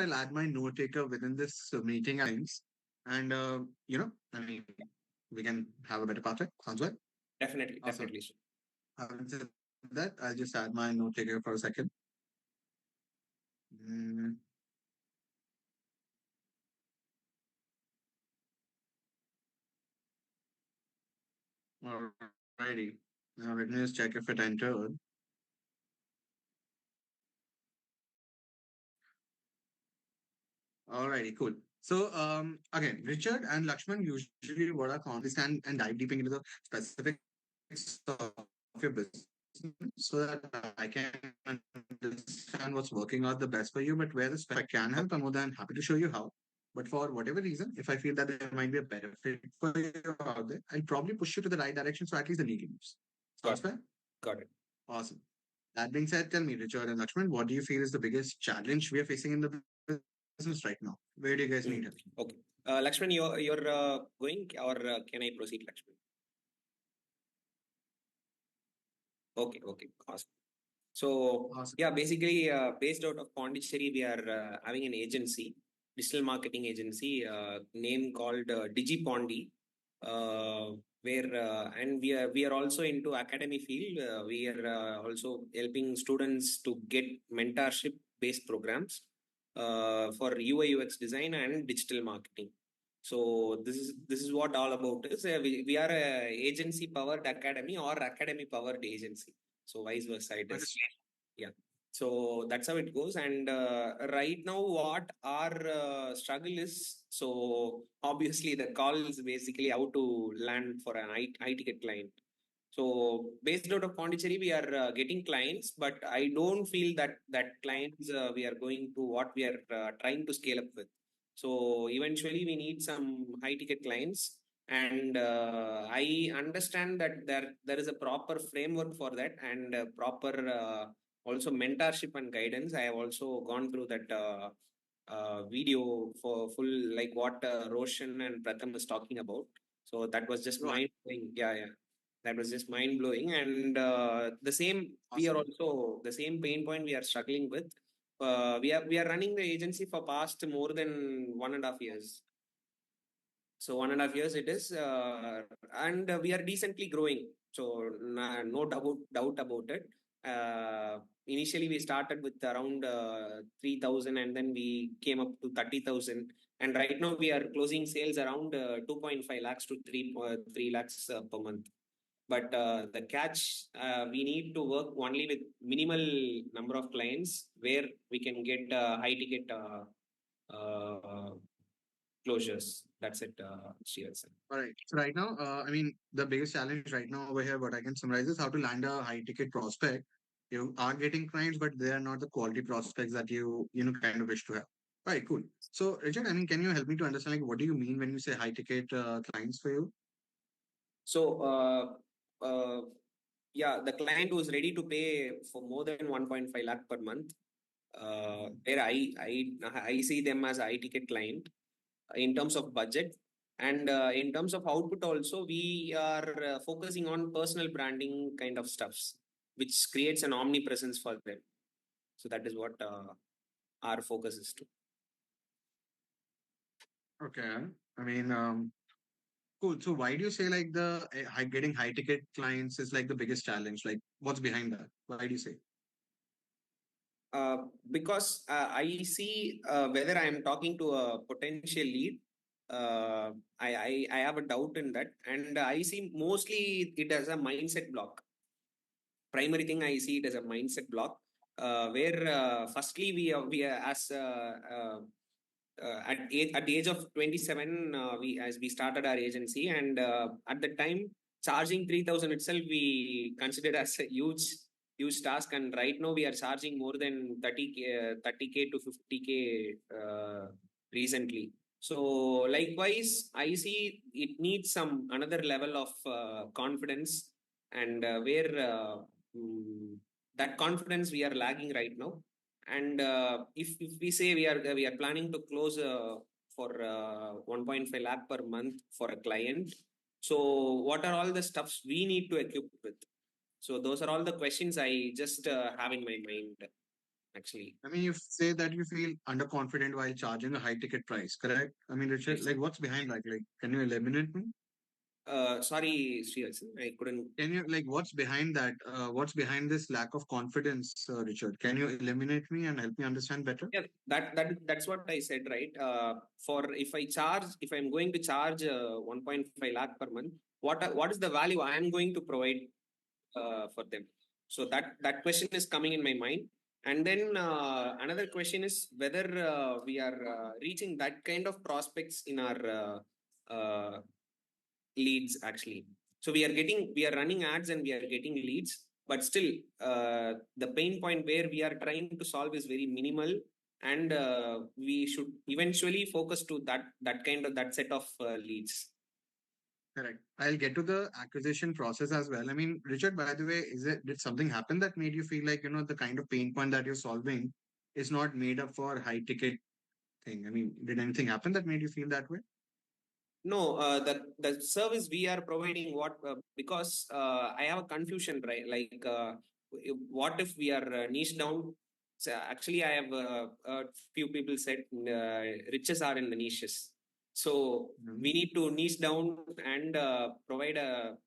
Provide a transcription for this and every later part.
I'll add my note taker within this meeting lines, and I mean, we can have a better pathway. Sounds good. Definitely, Awesome. definitely. Sir. Having said that, I'll just add my note taker for a second. Mm, Alrighty. Now let me just check if it entered. Alrighty, cool. So again, Richard and Lakshman usually what are constant and dive deep into the specifics of your business so that I can understand what's working out the best for you. But where the spec can help, I'm more than happy to show you how. But for whatever reason, if I feel that there might be a better fit for you out there, I'll probably push you to the right direction so at least the needle moves. Sounds fair? Got it. Awesome. That being said, tell me, Richard and Lakshman, what do you feel is the biggest challenge we are facing in the business right now? Where do you guys need help? Okay. Lakshman, you're going, or can I proceed, Lakshman? Okay, okay, awesome. So Awesome. yeah, basically based out of Pondicherry, we are having an agency, digital marketing agency, name called DigiPondi, where and we are also into academy field. We are also helping students to get mentorship based programs for UI UX design and digital marketing. So this is what all about is. We are a agency powered academy or academy powered agency. So vice versa it is. Yeah. So that's how it goes. And right now, what our struggle is, so obviously the call is basically how to land for an high ticket client. So based out of Pondicherry, we are getting clients, but I don't feel that clients we are going to what we are trying to scale up with. So eventually, we need some high ticket clients, and I understand that there is a proper framework for that and proper also mentorship and guidance. I have also gone through that video for full like what Roshan and Pratham is talking about. So that was just mind blowing. Yeah, yeah, that was just mind blowing. And the same we are also the same pain point we are struggling with. We are running the agency for past more than 1.5 years. So 1.5 years it is, and we are decently growing. So no doubt about it. Initially, we started with around 3,000, and then we came up to 30,000. And right now, we are closing sales around 2.5 lakhs to 3 lakhs per month. But the catch, we need to work only with minimal number of clients where we can get high ticket closures. That's it, Stevenson. All right. So right now, I mean, the biggest challenge right now over here, what I can summarize is how to land a high ticket prospect. You are getting clients, but they are not the quality prospects that you kind of wish to have. All right, cool. So Richard, I mean, can you help me to understand like what do you mean when you say high ticket clients for you? So yeah, the client who is ready to pay for more than 1.5 lakh per month, where I see them as a high ticket client in terms of budget. And in terms of output also, we are focusing on personal branding kind of stuffs, which creates an omnipresence for them. So that is what our focus is to. Okay. I mean, cool. So why do you say like the getting high ticket clients is like the biggest challenge? Like what's behind that? Why do you say? Because I see whether I am talking to a potential lead, I have a doubt in that, and I see mostly it as a mindset block. Primary thing I see it as a mindset block, where firstly we are as at the age of 27, we started our agency, and at the time charging 3,000 itself we considered as a huge task. And right now we are charging more than 30k to 50k recently. So likewise, I see it needs some another level of confidence, and where that confidence we are lagging right now. And if we say we are planning to close for 1.5 lakh per month for a client, so what are all the stuffs we need to equip with? So those are all the questions I just have in my mind. actually. I mean, you say that you feel underconfident while charging a high ticket price, correct? I mean, Richard, Yes. like what's behind that? Like, can you eliminate me? Sorry, Srihasan, I couldn't. Can you like what's behind that? What's behind this lack of confidence, Richard? Can you eliminate me and help me understand better? Yeah, that's what I said, right? For if I'm going to charge 1.5 lakh per month, what is the value I am going to provide for them? So that question is coming in my mind. And then another question is whether we are reaching that kind of prospects in our leads actually. So we are running ads and we are getting leads, but still the pain point where we are trying to solve is very minimal, and we should eventually focus to that kind of that set of leads. Correct. I'll get to the acquisition process as well. I mean, Richard, by the way, did something happen that made you feel like, the kind of pain point that you're solving is not made up for high ticket thing? I mean, did anything happen that made you feel that way? No, the service we are providing what because I have a confusion, right? Like, what if we are niche down? So actually, I have a few people said riches are in the niches, so Mhm. we need to niche down and provide a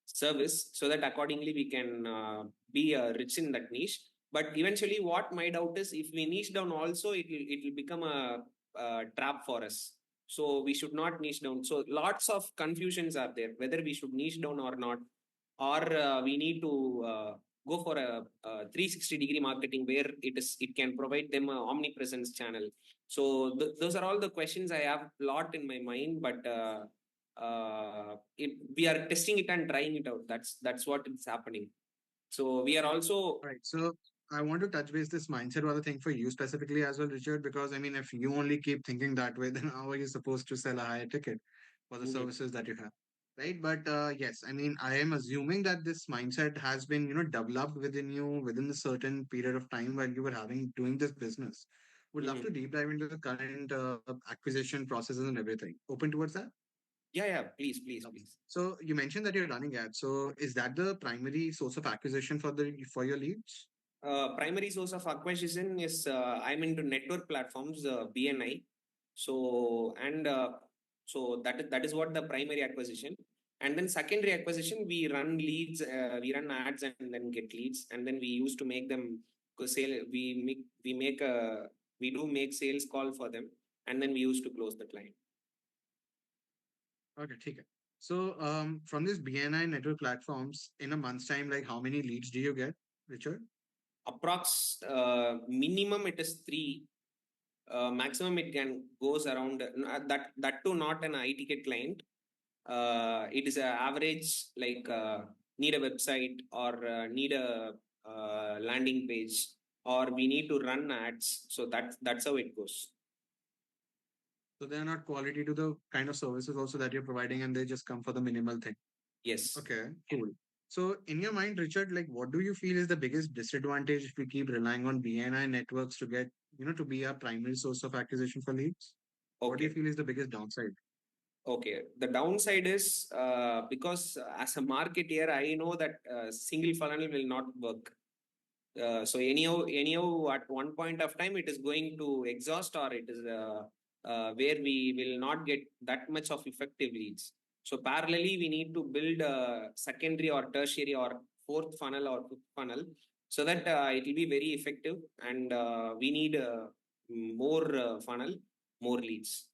service so that accordingly we can be rich in that niche. But eventually what my doubt is if we niche down also it will become a trap for us, so we should not niche down. So lots of confusions are there whether we should niche down or not, or we need to go for a 360-degree marketing where it can provide them a omnipresence channel. So those are all the questions I have lot in my mind, but we are testing it and trying it out. That's what is happening. So we are also. Right. So I want to touch base this mindset rather thing for you specifically as well, Richard, because I mean, if you only keep thinking that way, then how are you supposed to sell a higher ticket for the Mhm, services that you have? Right. But yes, I mean, I am assuming that this mindset has been, developed within you within a certain period of time while you were doing this business. Would love to mhm. deep dive into the current acquisition processes and everything. Open towards that? Yeah, yeah, please, please, please. So you mentioned that you're running ads. So is that the primary source of acquisition for your leads? Primary source of acquisition is I'm into network platforms, BNI. So and so that is what the primary acquisition. And then secondary acquisition, we run leads, we run ads and then get leads, and then we used to make them sale. We do make sales call for them, and then we used to close the client. Okay, ठीक है. So, from these BNI network platforms, in a month's time, like how many leads do you get, Richard? Approx minimum it is three. Maximum it can goes around that too not an high ticket client. It is a average like need a website or need a landing page or we need to run ads. So that's how it goes. So they are not quality to the kind of services also that you're providing, and they just come for the minimal thing. Yes. Okay, cool. So, in your mind, Richard, like what do you feel is the biggest disadvantage if we keep relying on BNI networks to get, to be our primary source of acquisition for leads? What do you Okay. feel is the biggest downside? Okay. The downside is because as a marketeer, I know that single funnel will not work. So anyhow, at one point of time, it is going to exhaust, or it is where we will not get that much of effective leads. So parallelly, we need to build a secondary or tertiary or fourth funnel or fifth funnel, so that it will be very effective. And we need more funnel, more leads.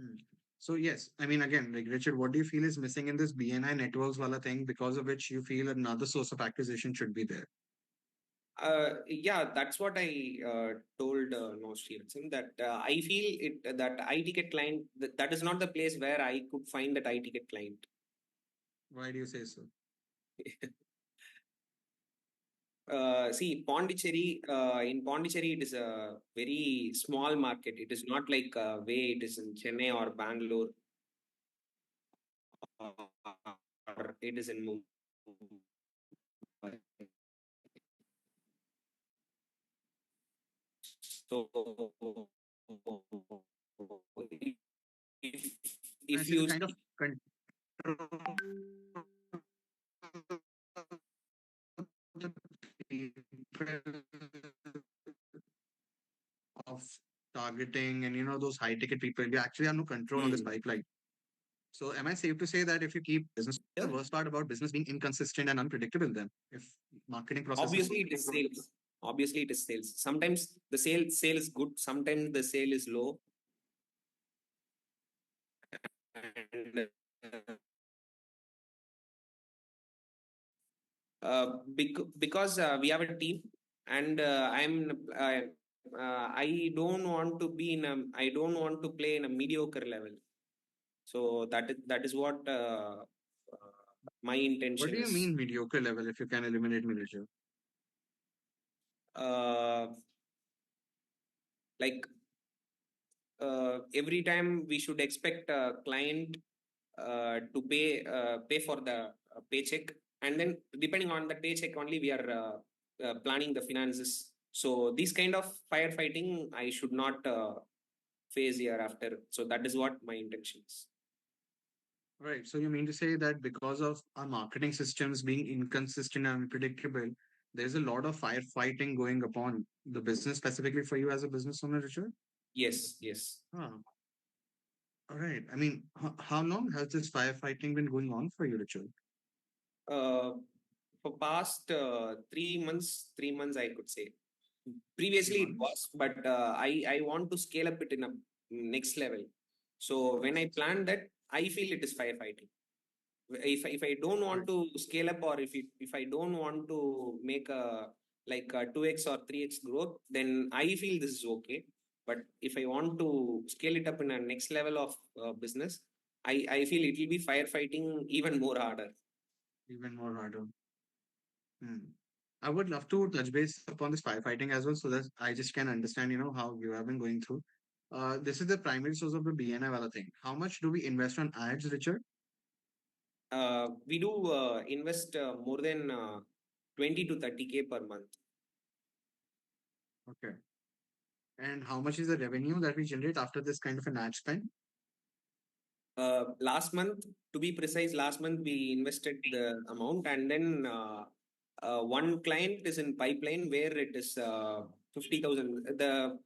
Hmm. So yes, I mean again, like Richard, what do you feel is missing in this BNI networks wala thing because of which you feel another source of acquisition should be there? Yeah, that's what I told no Stevenson, that I feel it that I ticket client that is not the place where I could find that I ticket client. Why do you say so? See, Pondicherry, in Pondicherry, it is a very small market. It is not like way it is in Chennai or Bangalore, or it is in Mumbai. So, if, I if see the you kind of see, control the people of targeting and those high ticket people, you actually have no control on this Hmm. pipeline. So am I safe to say that if you keep business, the Yeah. worst part about business being inconsistent and unpredictable then, if marketing processes. Obviously, it is sales. Obviously, it is sales. Sometimes the sale is good. Sometimes the sale is low. And because we have a team, and I don't want to play in a mediocre level. So that is what my What intention do you is. mean mediocre level if you can eliminate manager? Uh, like every time we should expect a client to pay for the paycheck, and then depending on the paycheck only we are planning the finances. So this kind of firefighting I should not phase year after. So that is what my intention is. Right. So you mean to say that because of our marketing systems being inconsistent and unpredictable, there's a lot of firefighting going upon the business specifically for you as a business owner, Richard? Yes, yes. Ah, all right. I mean, how long has this firefighting been going on for you, Richard? Uh, for past 3 months, I could say. Three Previously it was, months. but I want to scale up it in a next level. So when I plan that, I feel it is firefighting. If I don't Right. want to scale up, or if I don't want to make a like a 2x or 3x growth, then I feel this is okay. But if I want to scale it up in a next level of business, I feel it will be firefighting even more harder. Even more harder. Hmm. I would love to touch base upon this firefighting as well, so that I just can understand, how you have been going through. This is the primary source of the BNI wala thing. How much do we invest on ads, Richard? We do invest more than 20 to 30K per month. Okay. And how much is the revenue that we generate after this kind of an ad spend? Last month, to be precise, last month we invested the amount, and then one client is in pipeline where it is 50,000.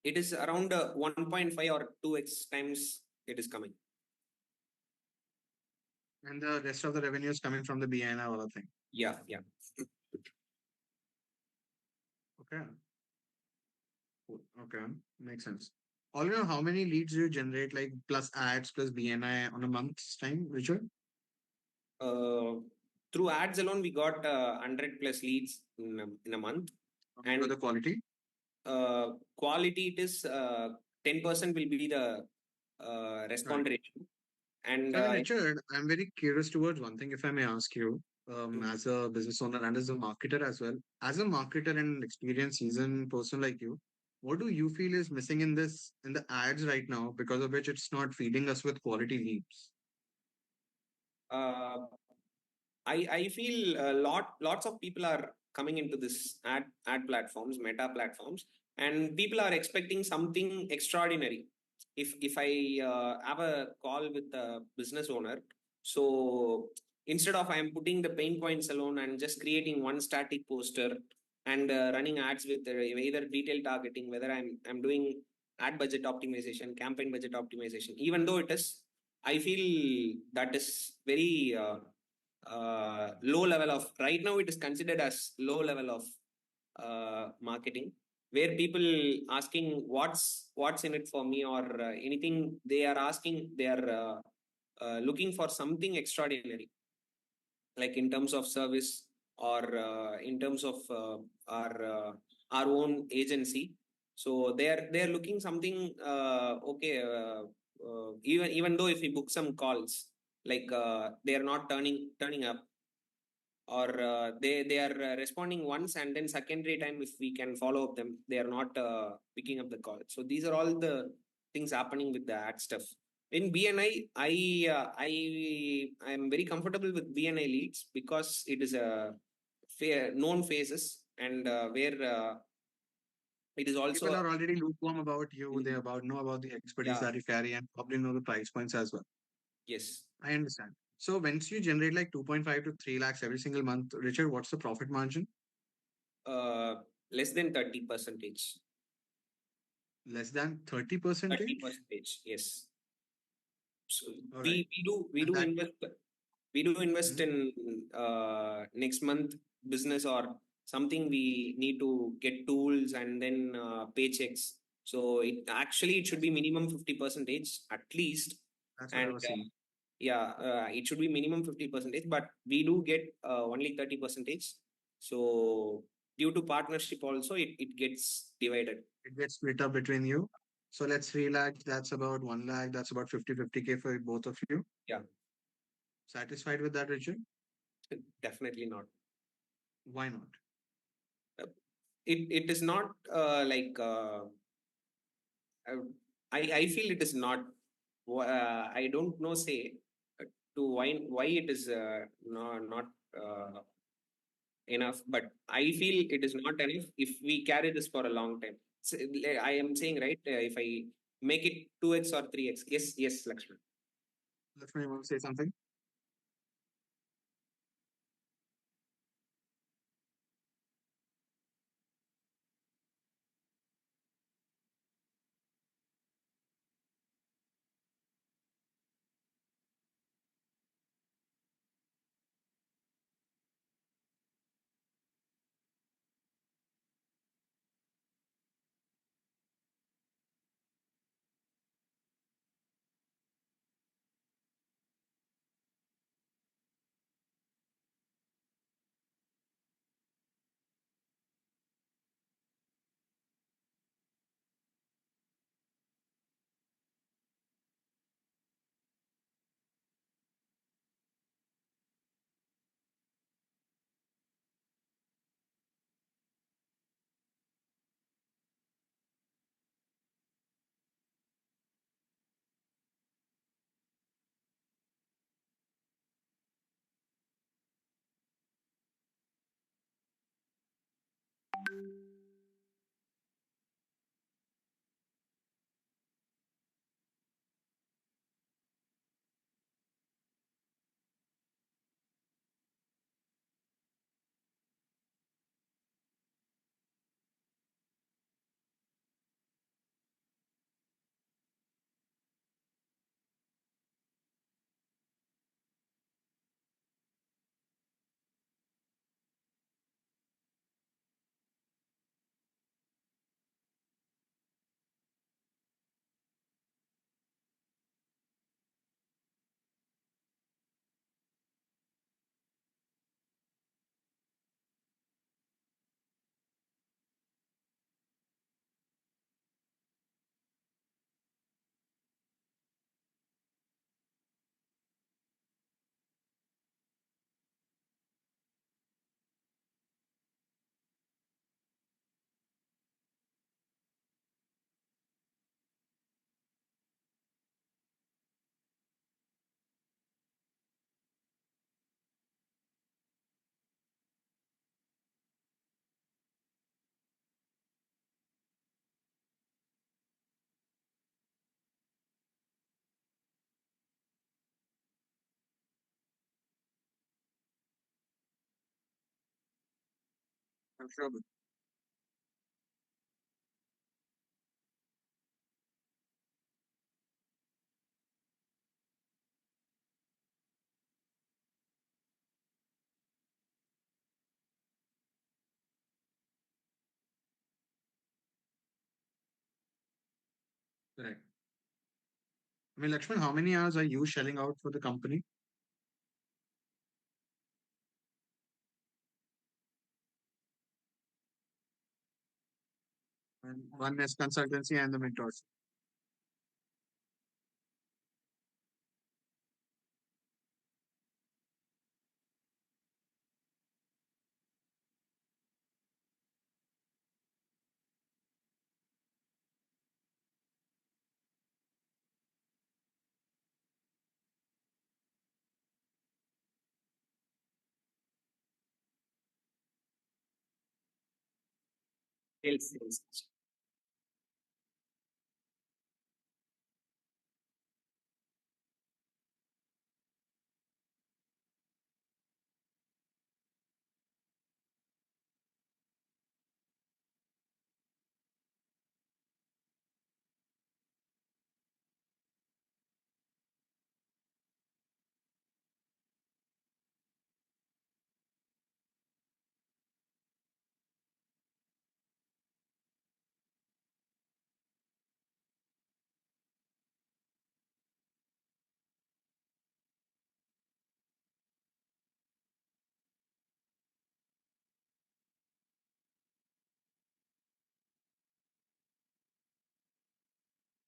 It is around 1.5 or 2x times it is coming. And the rest of the revenue is coming from the BNI wala thing. Yeah, yeah. Okay. Cool. Okay. Makes sense. All you know, how many leads do you generate, like plus ads plus BNI on a month's time, Richard? Uh, Through ads alone, we got 100 plus leads in a month, For and the quality? quality it is 10% will be the Right. respond ratio, and So, I mean, Richard, I'm very curious towards one thing, if I may ask you, as a business owner and as a marketer as well, as a marketer and experienced seasoned person like you, what do you feel is missing in the ads right now, because of which it's not feeding us with quality leads? uh, I feel lots of people are coming into this ad platforms, meta platforms, and people are expecting something extraordinary. If I have a call with a business owner, so instead of I am putting the pain points alone and just creating one static poster and running ads with either detail targeting, whether I'm doing ad budget optimization, campaign budget optimization, even though it is, I feel that is very low level of, right now it is considered as low level of marketing, where people asking what's in it for me, or anything they are asking, they are looking for something extraordinary, like in terms of service, or in terms of our own agency. So they're looking something okay, even though if we book some calls, like they are not turning up, or they are responding once, and then secondary time if we can follow up them, they are not picking up the call. So these are all the things happening with the ad stuff. In BNI, I am very comfortable with BNI leads because it is a fair known phases, and where it is also People are already lukewarm about you. They Mhm. about know about the expertise Yeah. that you carry and probably know the price points as well. Yes. I understand. So once you generate like 2.5 to 3 lakhs every single month, Richard, what's the profit margin? Uh, Less than 30 percentage. Less than 30 30 percentage? percentage, yes. So All we right. we do we And do that, invest we do invest Mhm. in next month business or something. We need to get tools and then paychecks. So it should be minimum 50 percentage at least. That's what I And was saying. yeah, it should be minimum 50 percentage, but we do get only 30 percentage. So due to partnership also, it gets divided. It gets split up between you. So let's 3 lakhs, that's about 1 lakh, that's about 50-50K for both of you. Yeah, Satisfied with that, Richard? definitely not. Why not? Uh, it is not uh, I feel it is not. I don't know say to why it is not enough, but I feel it is not enough if we carry this for a long time. So, I am saying, right, if I make it 2x or 3x. Yes, yes, Lakshman. Lakshman, you want to say something? I'm sure. Correct. I mean, Lakshman, how many hours are you shelling out for the company? And one is consultancy and the mentors. Sales.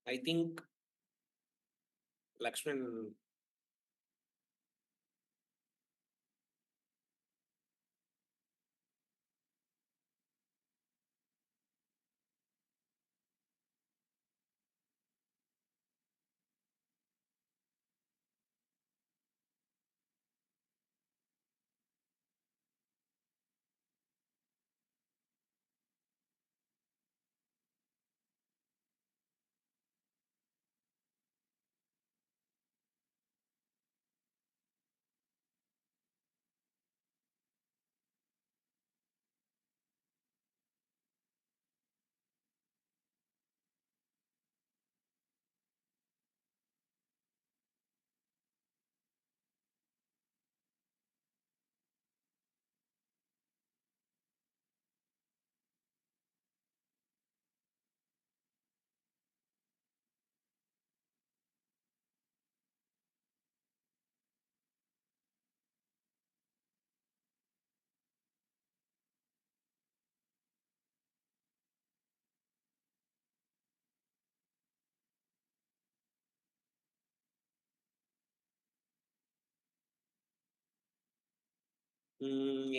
I think Lakshman.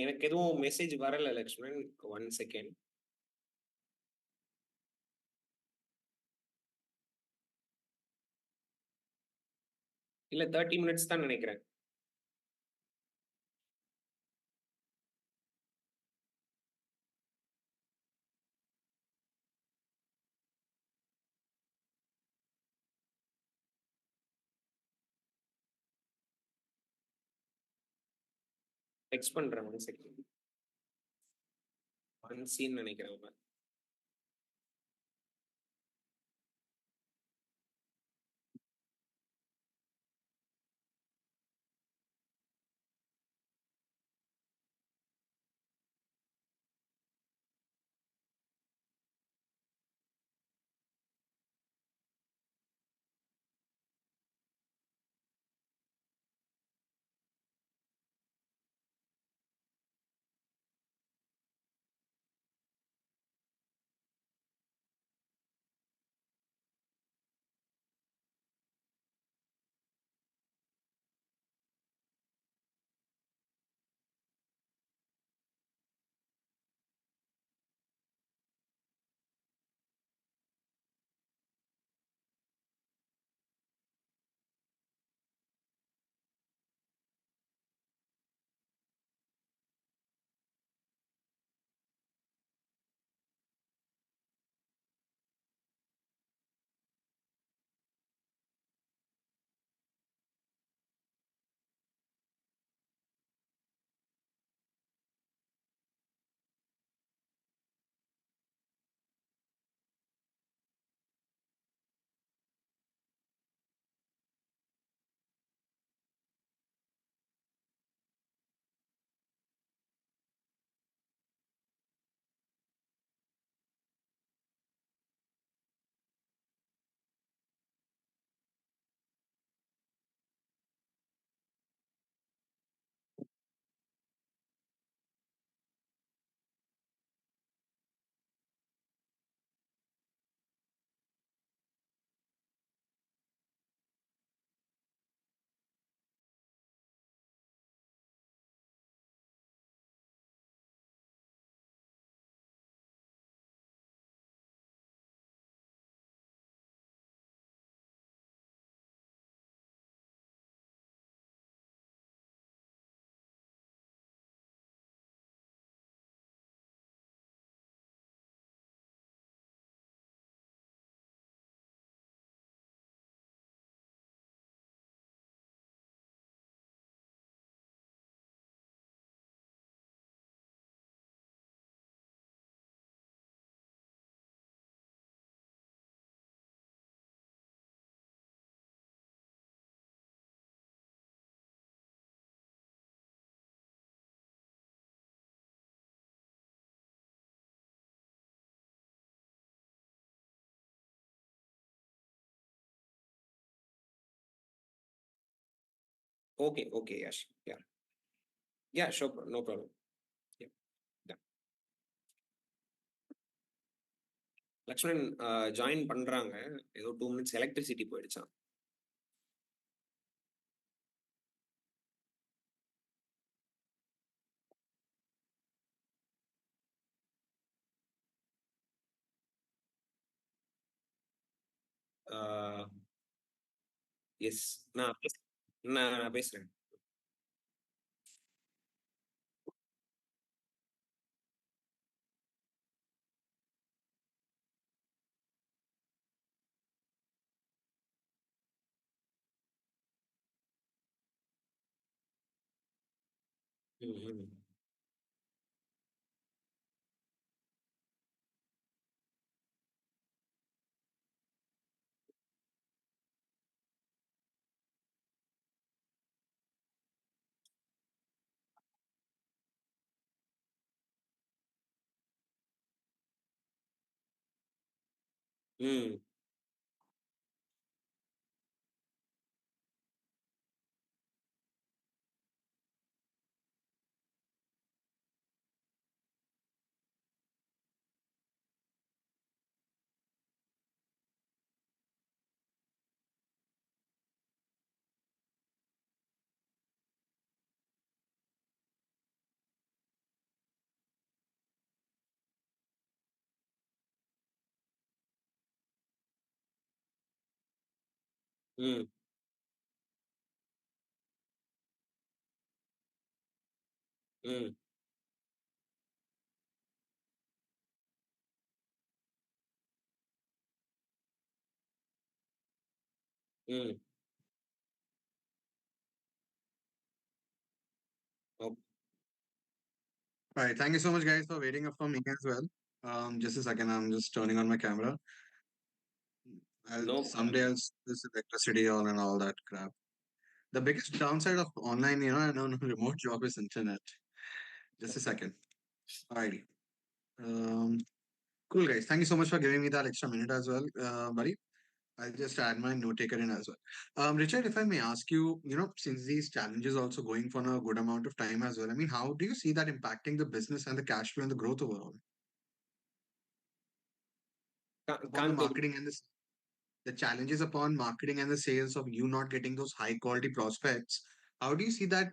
எனக்கு எதுவும் message வரல Lakshman. One second. இல்ல 30 minutes தான் நினைக்கிறேன். Text பண்றேன். One second. One scene நினைக்கிறேன். Okay, okay, Yash. Yeah. Yeah, sure, no problem. Yeah. Yeah. Lakshmanan join பண்றாங்க. ஏதோ 2 minutes எலக்ட்ரிசிட்டி போயிடுச்சான். எஸ், நான் பேசுறேன். ம், ம், ம், ம், ம். ஓ- All right. Thank you so much, guys, for waiting up for me as well. Just a second. I'm just turning on my camera. No Someday problem. I'll this electricity on and all that crap. The biggest downside of online, I know remote job is internet. Just a second. Alrighty. Um, cool, guys. Thank you so much for giving me that extra minute as well, buddy. I'll just add my note taker in as well. Richard, if I may ask you, since these challenges also going for a good amount of time as well, I mean, how do you see that impacting the business and the cash flow and the growth overall upon the Can't able. marketing and the challenges upon marketing and the sales of you not getting those high quality prospects? How do you see that,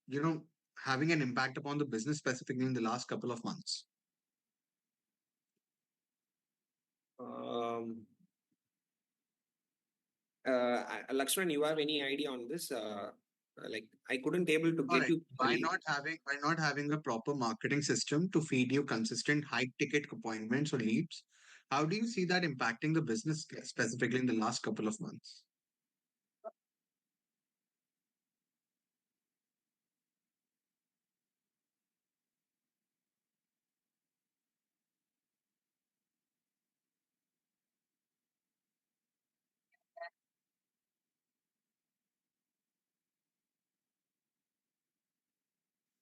you know, having an impact upon the business specifically in the last couple of months? Um, Lakshman, you have any idea on this? Like, I couldn't able to All get right. you properly. By not having a proper marketing system to feed you consistent high ticket appointments or leads, how do you see that impacting the business specifically in the last couple of months?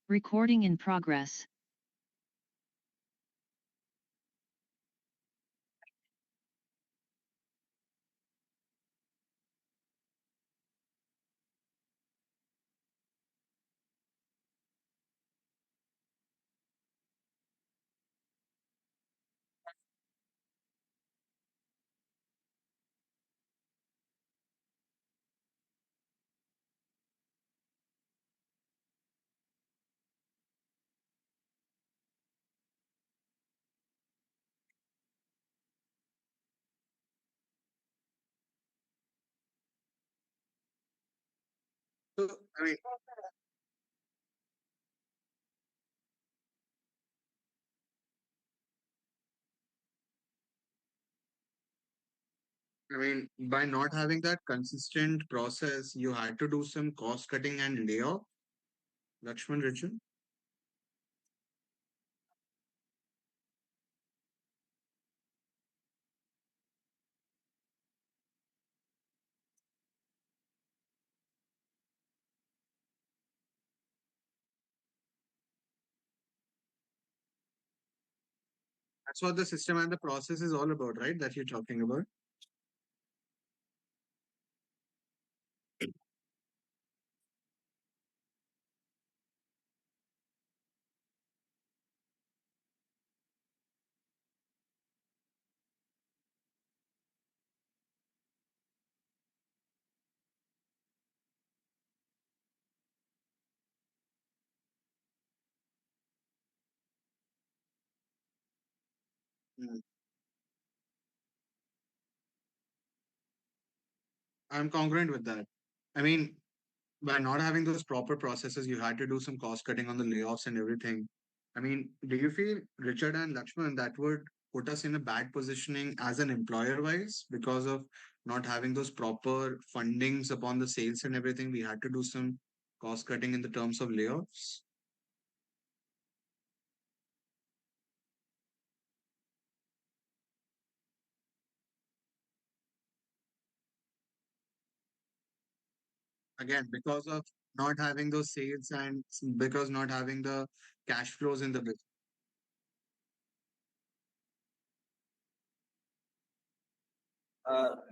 Recording in progress. So, I mean, by not having that consistent process, you had to do some cost cutting and layoff, Lakshman Richard. That's what the system and the process is all about, right? That you're talking about. Mm. I'm congruent with that. I mean, by not having those proper processes, you had to do some cost cutting on the layoffs and everything. I mean, do you feel, Richard and Lakshman, that would put us in a bad positioning as an employer wise because of not having those proper fundings upon the sales and everything? We had to do some cost cutting in the terms of layoffs. Again, because of not having those sales and because not having the cash flows in the business.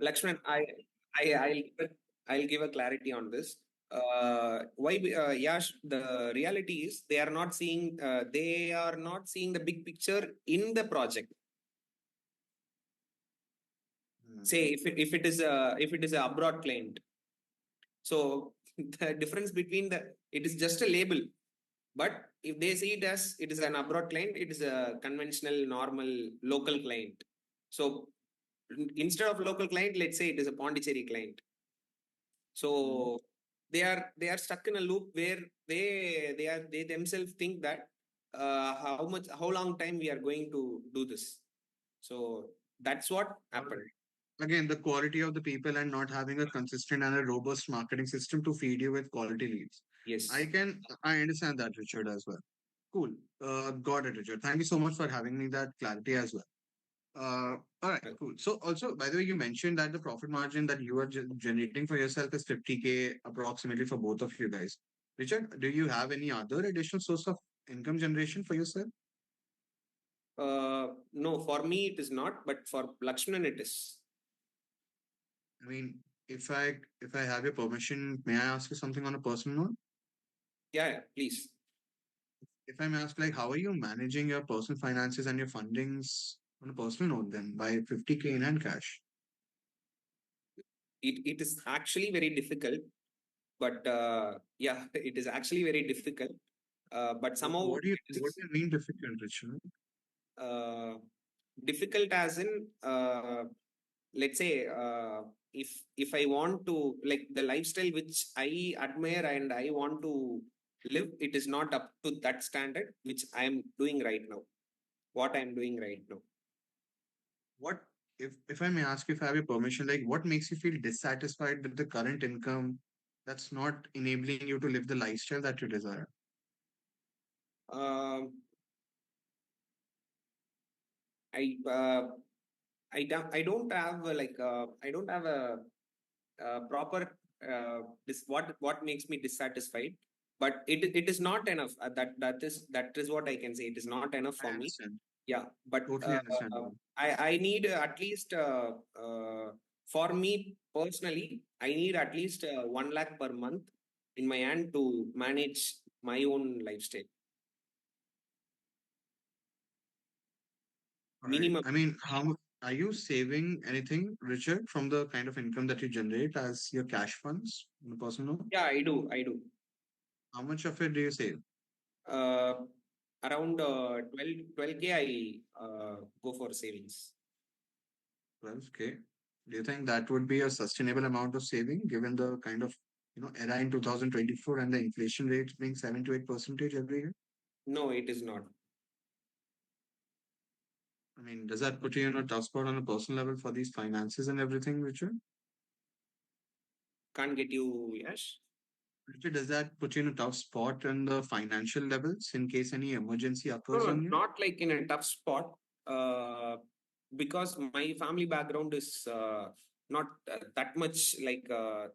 Lakshman, I'll give a clarity on this. Yash, the reality is they are not seeing the big picture in the project. Hmm. Say if it is a abroad client, so the difference between it is just a label. But if they see it as it is an abroad client, it is a conventional, normal, local client. So instead of local client, let's say it is a Pondicherry client. Hmm. So they are stuck in a loop where they themselves think that how long time we are going to do this. So that's what All happened. right. Again, the quality of the people and not having a consistent and a robust marketing system to feed you with quality leads. Yes. I understand that, Richard, as well. Cool. Got it, Richard. Thank you so much for having me that clarity as well. All right, cool. So also, by the way, you mentioned that the profit margin that you are generating for yourself is 50K approximately for both of you guys. Richard, do you have any other additional source of income generation for yourself? No, for me it is not, but for Lakshman it is. I mean, if I have your permission, may I ask you something on a personal note? Yeah, yeah, please. If I may ask, like, how are you managing your personal finances and your fundings on a personal note then by 50K in hand cash? It is actually very difficult, but yeah, it is actually very difficult. But What, somehow what do you it what is do you mean difficult, Richard? uh, difficult as in let's say if I want to like the lifestyle which I admire and I want to live, it is not up to that standard which I am doing right now. What I am doing right now. What if I may ask if I have your permission, like what makes you feel dissatisfied with the current income that's not enabling you to live the lifestyle that you desire? Um, I I don't have I don't have a proper what makes me dissatisfied, but it is not enough. That is what I can say. It is not enough for I me. understand. Yeah, but Totally understandable. I need at least for me personally, I need at least 1 lakh per month in my hand to manage my own lifestyle. All right. Minimum. I mean, are you saving anything, Richard, from the kind of income that you generate as your cash funds on a personal note? Yeah, I do. I do. How much of it do you save? Uh, Around 12K I go for savings. 12K. Do you think that would be a sustainable amount of saving given the kind of era in 2024 and the inflation rates being 7 to 8% every year? No, it is not. I mean, does that put you in a tough spot on a personal level for these finances and everything, Richard? Can't get you, Yash. Richard, does that put you in a tough spot on the financial levels in case any emergency No, occurs no, on you? not like in a tough spot. Because my family background is not that much like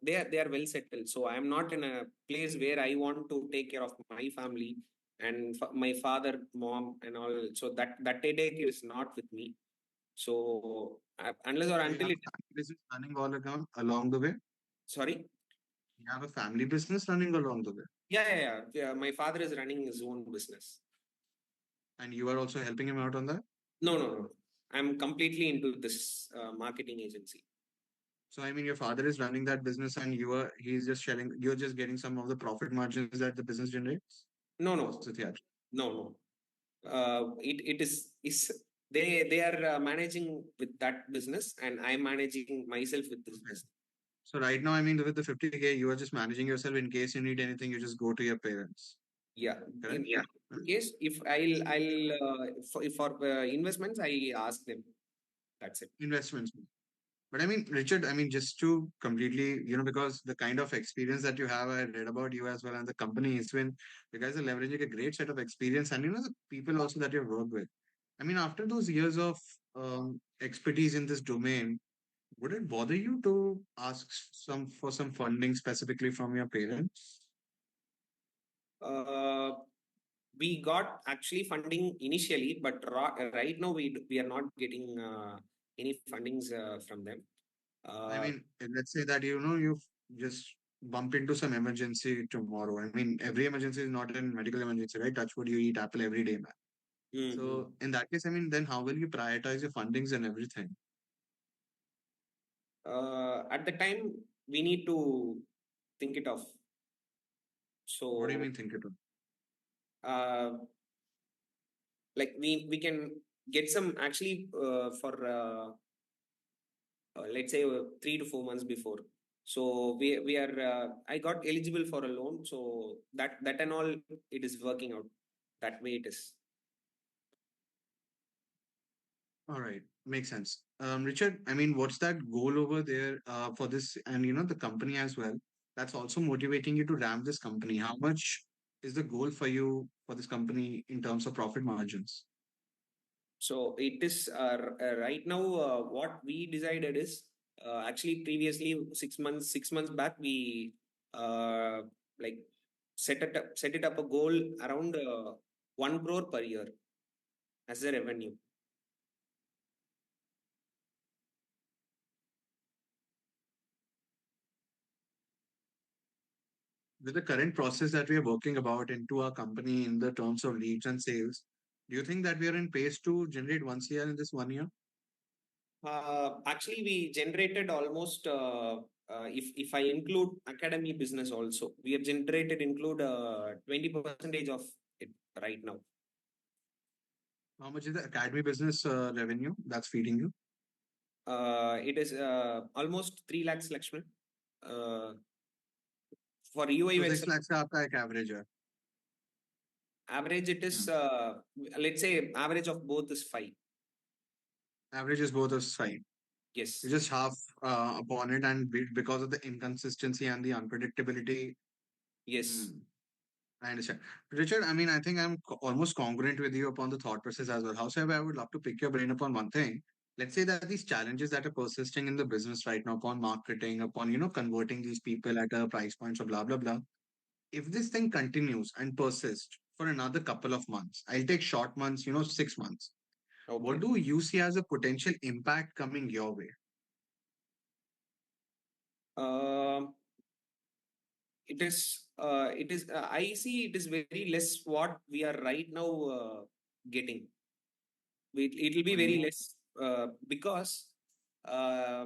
they are well settled. So I am not in a place where I want to take care of my family and my father, mom, and all. So that headache is not with me. So unless or So you until have it, a family business running along the way? sorry. You have a family business running along the way. Yeah, yeah, yeah. Yeah, my father is running his own business. And you are also helping him out on that? No, no, no. I'm completely into this marketing agency. So I mean, your father is running that business, and he's just sharing. You're just getting some of the profit margins that the business generates. No, What's no, the theater? no, no. It is They are managing with that business, and I'm managing myself with this Okay. business. So right now, I mean, with the 50K, you are just managing yourself. In case you need anything, you just go to your parents. Yeah. Correct? In case if I'll for investments, I ask them. That's it. Investments. But I mean, Richard, I mean, just to completely, because the kind of experience that you have, I read about you as well, and the company is when you guys are leveraging a great set of experience, and the people also that you've worked with. I mean, after those years of expertise in this domain, would it bother you to ask some funding specifically from your parents? Uh, we got actually funding initially, but right now we are not getting any fundings from them. I Uh, mean, let's say that you just bump into some emergency tomorrow. I mean, every emergency is not a medical emergency, right? Touch wood, you eat apple every day, man. mhm. So in that case, I mean, then how will you prioritize your fundings and everything? At the time, we need to think it off. What do you So, mean think it of? uh, like we can get some actually for let's say 3 to 4 months before. So we are I got eligible for a loan. So that and all it is working out. That way it is. All right, makes sense. Richard, I mean, what's that goal over there for this and the company as well? That's also motivating you to ramp this company. How much is the goal for you for this company in terms of profit margins? So it is right now what we decided is actually previously 6 months back we uh, like set it up a goal around 1 crore per year as a revenue. With the current process that we are working about into our company in the terms of leads and sales, do you think that we are in pace to generate 1 CR in this 1 year? Actually, we generated almost if I include academy business also, we have generated include 20% of it right now. How much is the academy business revenue that's feeding you? It is almost 3 lakhs, Lakshman. Uh, for UI So UX 6 lakhs का आपका एक average है. average, it is Hmm. let's say average of both is 5. Average is both is fine. You Yes, just half upon it, and because of the inconsistency and the unpredictability. yes. Hmm. I understand. Richard, I mean, I think I'm almost congruent with you upon the thought process as well. However, I would love to pick your brain upon one thing. Let's say that these challenges that are persisting in the business right now upon marketing, upon, converting these people at a price point, so blah, blah, blah. If this thing continues and persists for another couple of months, I'll take short months, 6 months. What Okay. do you see as a potential impact coming your way? Um it is I see it is very less what we are right now getting. It will be What do you very mean? less because uh,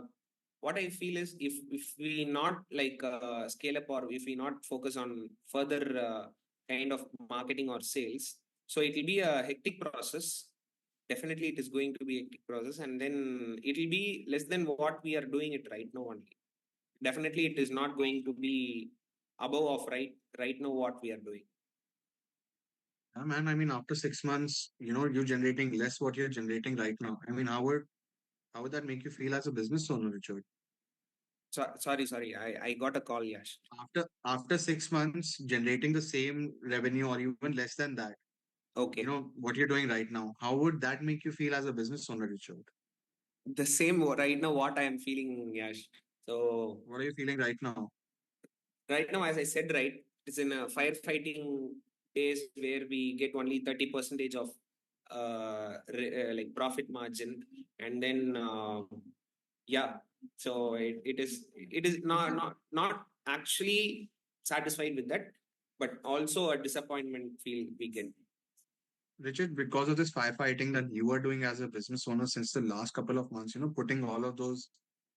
what I feel is if we not like scale up, or if we not focus on further kind of marketing or sales, so it will be a hectic process. Definitely it is going to be a hectic process, and then it will be less than what we are doing it right now only. Definitely it is not going to be above of right now what we are doing. Yeah, man, I mean, after 6 months, you're generating less what you're generating right now. I mean, how would that make you feel as a business owner, Richard? Sorry, I got a call, Yash. After 6 months, generating the same revenue or even less than that, Okay. what you're doing right now, how would that make you feel as a business owner, Richard? The same right now what I am feeling, Yash. So What are you feeling right now? right now, as I said, right, it's in a firefighting days where we get only 30 percentage of like profit margin, and then yeah, so it is not actually satisfied with that, but also a disappointment feel we get. Richard, because of this firefighting that you are doing as a business owner since the last couple of months, putting all of those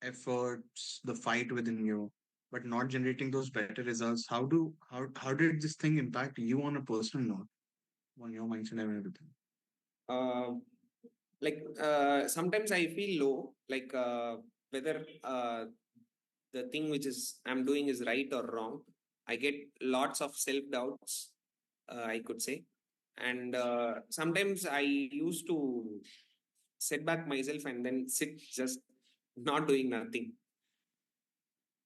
efforts, the fight within you, but not generating those better results, how did this thing impact you on a personal note, on your mindset and everything? Uh, Like sometimes I feel low, like whether the thing which is I'm doing is right or wrong. I get lots of self doubts, I could say, and sometimes I used to set back myself and then sit just not doing nothing.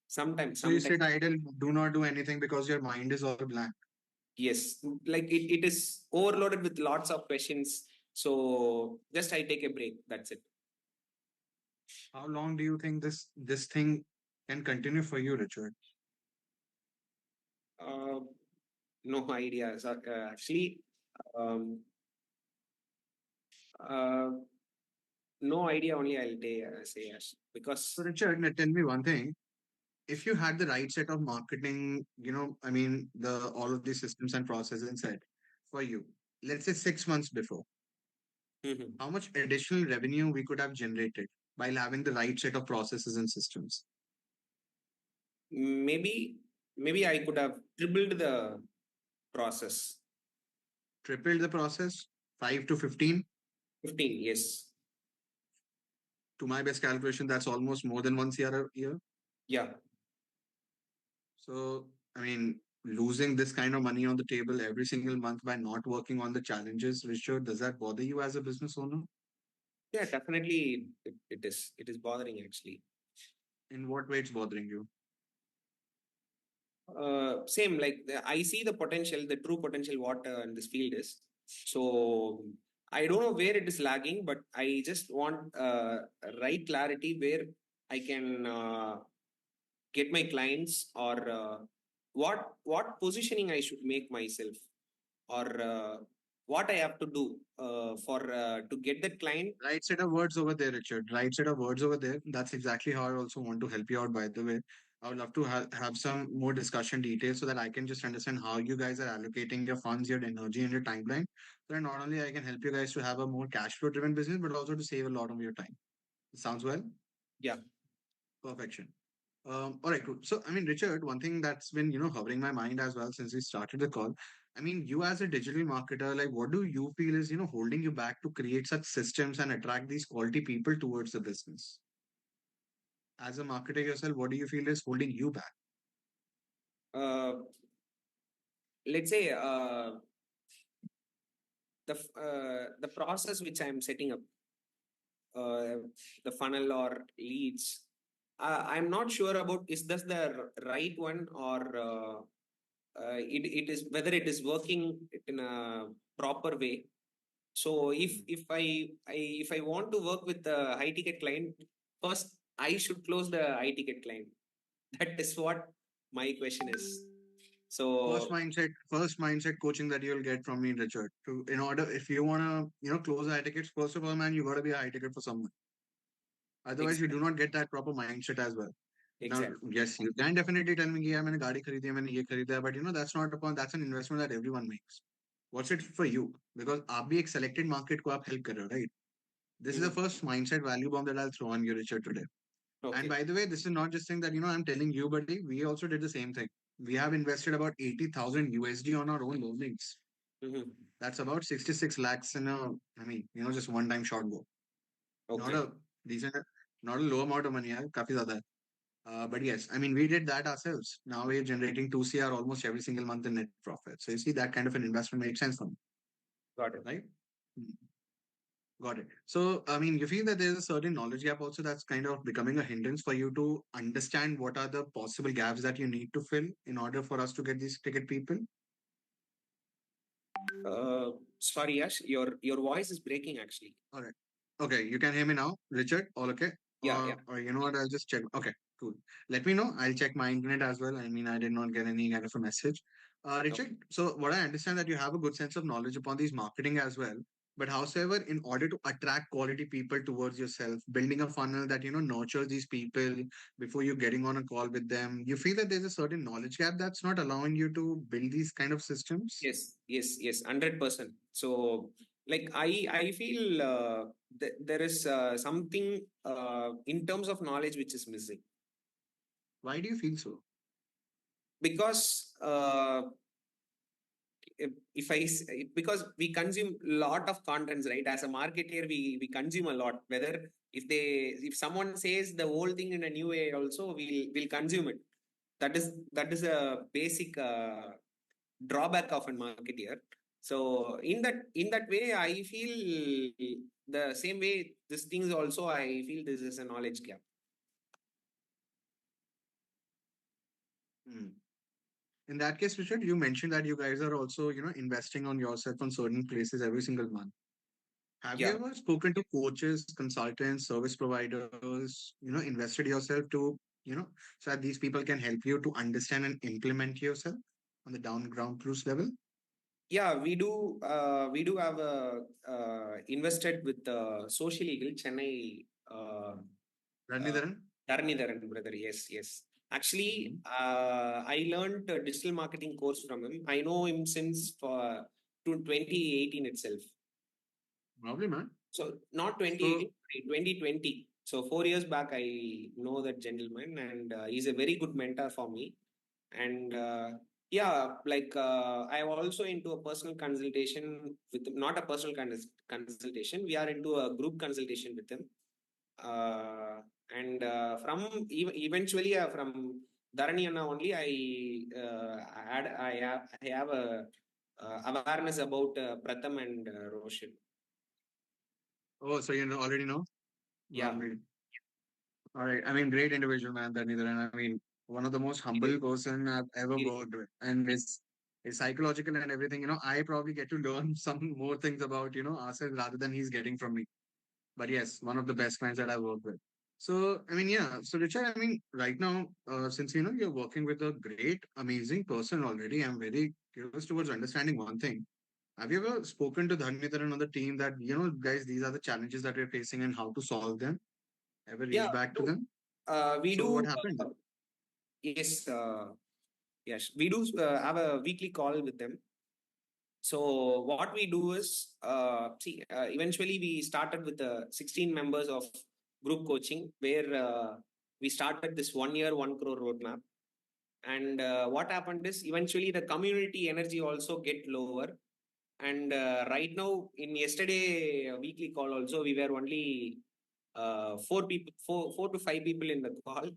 Sometimes, So you sometimes, sit idle, do not do anything because your mind is all blank. yes, like it is overloaded with lots of questions. So just I take a break. That's it. How long do you think this thing can continue for you, Richard? Uh, no idea. So, actually, um, uh, no idea. Only I'll say yes So because Richard, now tell me one thing. If you had the right set of marketing, I mean, the all of these systems and processes set for you, let's say 6 months before, Mhm. how much additional revenue we could have generated while having the right set of processes and systems? maybe maybe I could have tripled the process. Tripled the process, 5 to 15. 15, yes, To my best calculation, that's almost more than 1 CR a year. yeah. So, I mean, losing this kind of money on the table every single month by not working on the challenges, Richard, does that bother you as a business owner? Yeah, definitely it is bothering actually. In what way it's bothering you? Same like I see the potential, the true potential what in this field is. So I don't know where it is lagging, but I just want right clarity where I can get my clients, or what positioning I should make myself, or what I have to do for to get that client. Right set of words over there, Richard. Right set of words over there. That's exactly how I also want to help you out, by the way. I would love to have some more discussion details so that I can just understand how you guys are allocating your funds, your energy, and your timeline. So that not only I can help you guys to have a more cash flow driven business, but also to save a lot of your time. Sounds well? Yeah. Perfection. All right, cool. So, I mean, Richard, one thing that's been, hovering my mind as well since we started the call. I mean, you as a digital marketer, like, what do you feel is, holding you back to create such systems and attract these quality people towards the business? As a marketer yourself, what do you feel is holding you back? uh, let's say the process which I'm setting up, uh, the funnel or leads, I'm not sure about is this the right one, or it is whether it is working in a proper way. So if I want to work with a high ticket client, first I should close the high ticket client. That is what my question is. So First mindset coaching that you'll get from me, Richard. In order, if you wanna, close high tickets, first of all, man, you gotta be a high ticket for someone. Otherwise, you do exactly, not get that proper mindset as well. Now, exactly, yes, you can definitely tell me, yeah, मैंने गाड़ी खरीदी है, मैंने ये खरीदा है, but that's an investment that everyone makes. What's it for you? Because आप भी एक selected market को आप help कर रहे हो, right? This is the mhm, first mindset value bomb that I'll throw on you, Richard, today. And okay, by the way, this is not just thing that I'm telling you, buddy. We also did the same thing. We have invested about 80,000 USD on our own learnings. mhm, That's about 66 lakhs in I mean, just one time short go. Not okay, a decent, not a low amount of money, यार, काफी ज़्यादा है. But yes, I mean, we did that ourselves. Now we're generating 2 CR almost every single month in net profit. So you see, that kind of an investment makes sense for me, got it. right? Hmm. Got it. So, I mean, you feel that there's a certain knowledge gap also that's kind of becoming a hindrance for you to understand what are the possible gaps that you need to fill in order for us to get these ticket people? Sorry, Yash, your voice is breaking actually. All right. Okay, you can hear me now, Richard. All okay? Yeah, yeah. Or you know what? I'll just check. Okay, cool. Let me know. I'll check my internet as well. I mean, I did not get any kind of a message. Okay. Richard, so what I understand that you have a good sense of knowledge upon these marketing as well. But however, in order to attract quality people towards yourself, building a funnel that nurtures these people before you getting on a call with them, you feel that there's a certain knowledge gap that's not allowing you to build these kind of systems. Yes, yes, yes, 100%. So, like I feel there is something in terms of knowledge which is missing, Why do you feel so? because if because we consume a lot of contents, right? As a marketer, we consume a lot. Whether if someone says the whole thing in a new way, also we'll consume it. That is a basic drawback of a marketer. So in that way, I feel the same way. This things also, I feel this is a knowledge gap. Hmm. In that case, Richard, you mentioned that you guys are also, investing on yourself on certain places every single month. Have you Yeah. ever spoken to coaches, consultants, service providers, invested yourself to, so that these people can help you to understand and implement yourself on the down ground truth level? Yeah, we do have invested with Social Eagle Chennai, uh, Ranidharan? Dharanidharan brother. Yes, yes. Actually, Mhm. I learned a digital marketing course from him. I know him since to 2018 itself. Lovely, man. So not So, 2018, 2020. So 4 years back, I know that gentleman, and he's a very good mentor for me. And yeah, like I'm also into a personal consultation with him. Not a personal consultation. We are into a group consultation with him. Uh, and eventually from Dharani Anna only, I have a awareness about Pratham and Roshan. oh, so you already know? Yeah. Lovely. All right. I mean, great individual, man, Ranidharan. I mean, one of the most humble person I've ever worked with. And it's psychological and everything. I probably get to learn some more things about, ourselves rather than he's getting from me. But yes, one of the best friends that I work with. So, I mean, yeah. So, Richard, I mean, right now, since you're working with a great, amazing person already, I'm very curious towards understanding one thing. Have you ever spoken to Dhanitaran on the team that, guys, these are the challenges that we're facing and how to solve them? Ever Yeah, reach back to them? we So, what do. happened? Yes, yes, we do have a weekly call with them. So what we do is, eventually we started with 16 members of group coaching, where we started this 1 year, 1 crore roadmap. And what happened is, eventually the community energy also get lower. And right now, in yesterday weekly call also, we were only four people, four to five people in the call.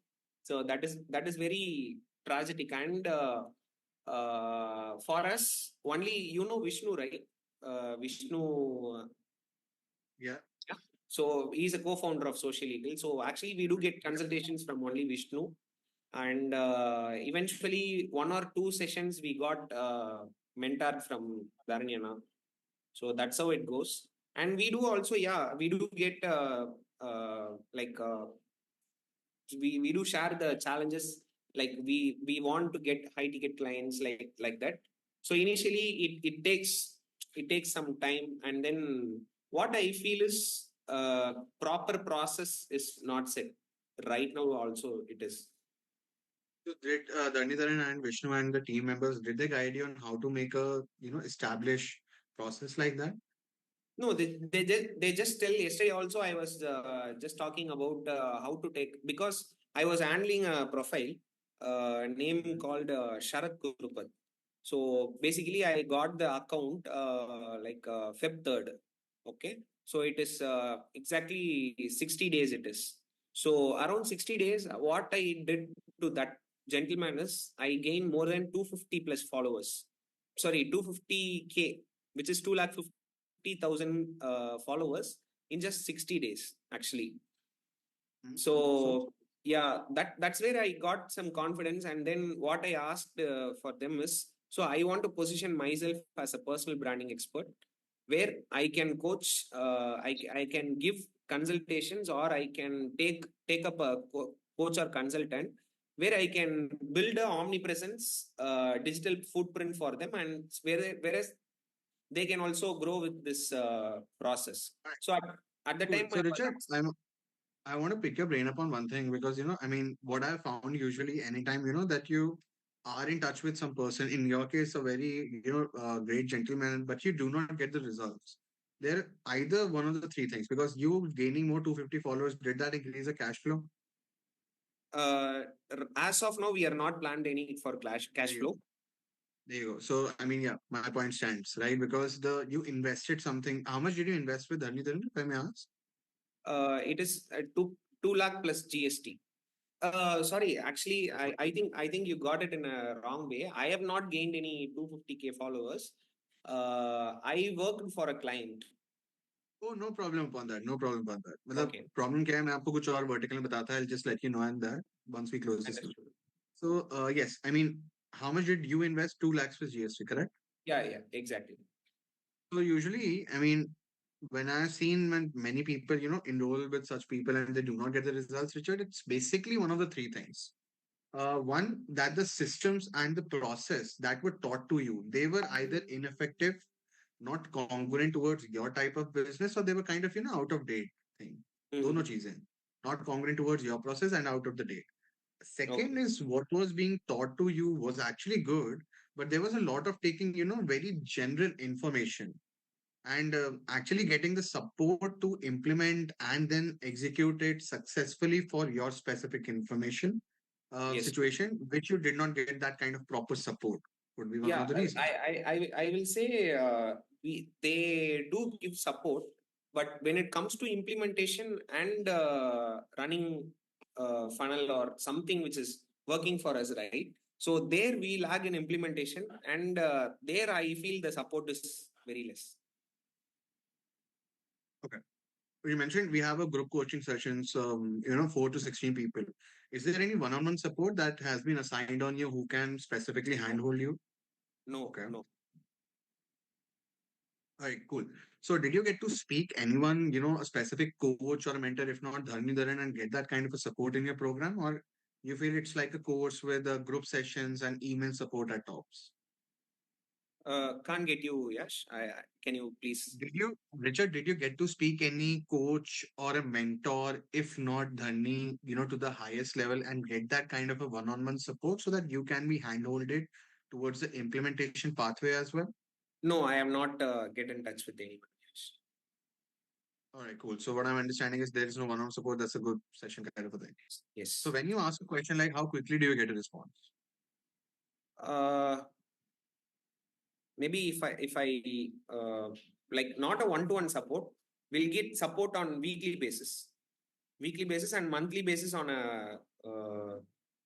So that is very tragic. And for us, only Vishnu, right? Vishnu. Yeah. Yeah. So he's a co-founder of Social Eagle. So actually, we do get consultations from only Vishnu, and eventually one or two sessions we got mentored from Dharanyana. So that's how it goes. And we do also, yeah, we do get like we do share the challenges. Like we want to get high ticket clients, like that. So initially it takes some time, and then what I feel is proper process is not set right now. Also, it is. So did Dhanitaran and Vishnu and the team members, did they guide you on how to make a, establish process like that? No, they just tell. Yesterday also, I was just talking about how to take, because I was handling a profile name Mhm. called Sharat Gurupat. So basically, I got the account like Feb 3rd. Okay, so it is exactly 60 days. It is so around 60 days. What I did to that gentleman is I gained more than 250 plus followers. Sorry, 250K, which is 250,000 followers in just 60 days, actually. Mhm. So, So yeah, that's where I got some confidence. And then what I asked for them is, so I want to position myself as a personal branding expert, where I can coach, I can give consultations, or I can take up a coach or consultant, where I can build a omnipresence digital footprint for them, and whereas they can also grow with this process. alright, So at the cool. time So, Richard, I want to pick your brain upon one thing because, I mean, what I found usually anytime, that you are in touch with some person, in your case, a very, great gentleman, but you do not get the results. They're either one of the three things because you gaining more 250 followers, did that increase the cash flow uh, as of now, we are not planned any for cash for you? flow. There you go. So, I mean, yeah, my point stands, right? Because you invested something. How much did you invest with Dharni Dharan, if I may ask? It is 2 lakh plus GST. Sorry, actually, I think you got it in a wrong way. I have not gained any 250K followers. I worked for a client. Oh, no problem upon that. No problem upon that. मतलब Okay, problem क्या है मैं आपको कुछ और vertical में बताता I'll just let you know and that once we close this loop. understood. So, yes, I mean, how much did you invest? 2 lakhs with GST, correct? Yeah, exactly. So usually, I mean, when I've seen when many people, enroll with such people and they do not get the results, Richard, it's basically one of the three things. One, that the systems and the process that were taught to you, they were either ineffective, not congruent towards your type of business, or they were kind of, out of date thing. Mhm. दोनों चीजें, not congruent towards your process and out of the date. Second Okay. is what was being taught to you was actually good, but there was a lot of taking, very general information and actually getting the support to implement and then execute it successfully for your specific information Yes. situation, which you did not get that kind of proper support, would be one Yeah, of the reasons. I will say they do give support, but when it comes to implementation and running funnel or something which is working for us, right? So there we lag in implementation, and there I feel the support is very less. Okay. You mentioned we have a group coaching sessions, 4 to 16 people. Is there any one-on-one support that has been assigned on you who can specifically handhold you? No, Okay. no. All right, cool. So did you get to speak anyone, a specific coach or a mentor, if not Dharmi Dharan, and get that kind of a support in your program? Or you feel it's like a course with group sessions and email support at tops? Can't get you, Yash. Can you please? Richard, did you get to speak any coach or a mentor, if not Dharni, to the highest level and get that kind of a one-on-one support so that you can be handholded towards the implementation pathway as well? No, I am not get in touch with anyone. Yash. All right, cool. So what I'm understanding is there is no one-on-one support. That's a good session kind of a thing. So Yes. when you ask a question like how quickly do you get a response? Uh, Maybe if I like not a one-to-one support, we'll get support on weekly basis and monthly basis on a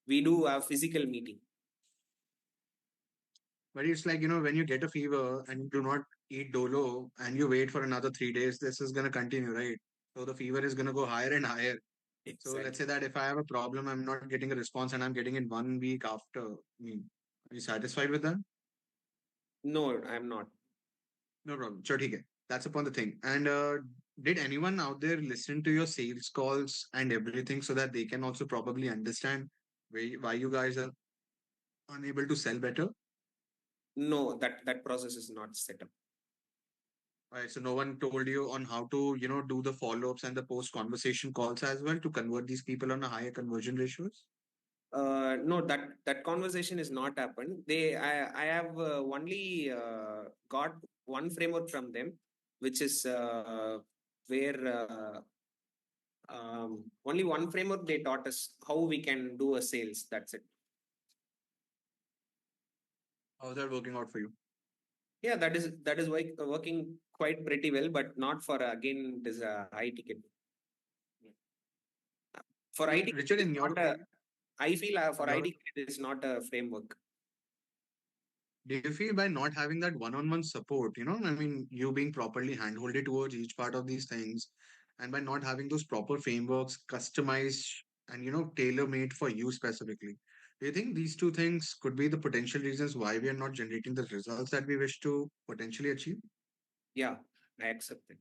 we do a physical meeting. But it's like, when you get a fever and you do not eat Dolo and you wait for another 3 days, this is going to continue, right? So the fever is going to go higher and higher. So let's say Exactly. that if I have a problem, I'm not getting a response and I'm getting it 1 week after. I mean, are you satisfied with that? No, I'm not. No problem. Sure, okay. That's upon the thing. And did anyone out there listen to your sales calls and everything so that they can also probably understand why you guys are unable to sell better? No, that process is not set up. Right. So no one told you on how to, do the follow-ups and the post-conversation calls as well to convert these people on a higher conversion ratios? No, that conversation is not happened. I have only got one framework from them, which is where only one framework they taught us how we can do a sales. That's it. How's that working out for you? Yeah, that is working quite pretty well, but not for again it is a high ticket. For I high mean, ticket Richard, it is in your not a. opinion, I feel for in high your ticket it is not a framework. do you feel by not having that one-on-one support, I mean, you being properly handholded towards each part of these things, and by not having those proper frameworks customized and, tailor-made for you specifically, do you think these two things could be the potential reasons why we are not generating the results that we wish to potentially achieve? Yeah, I accept it.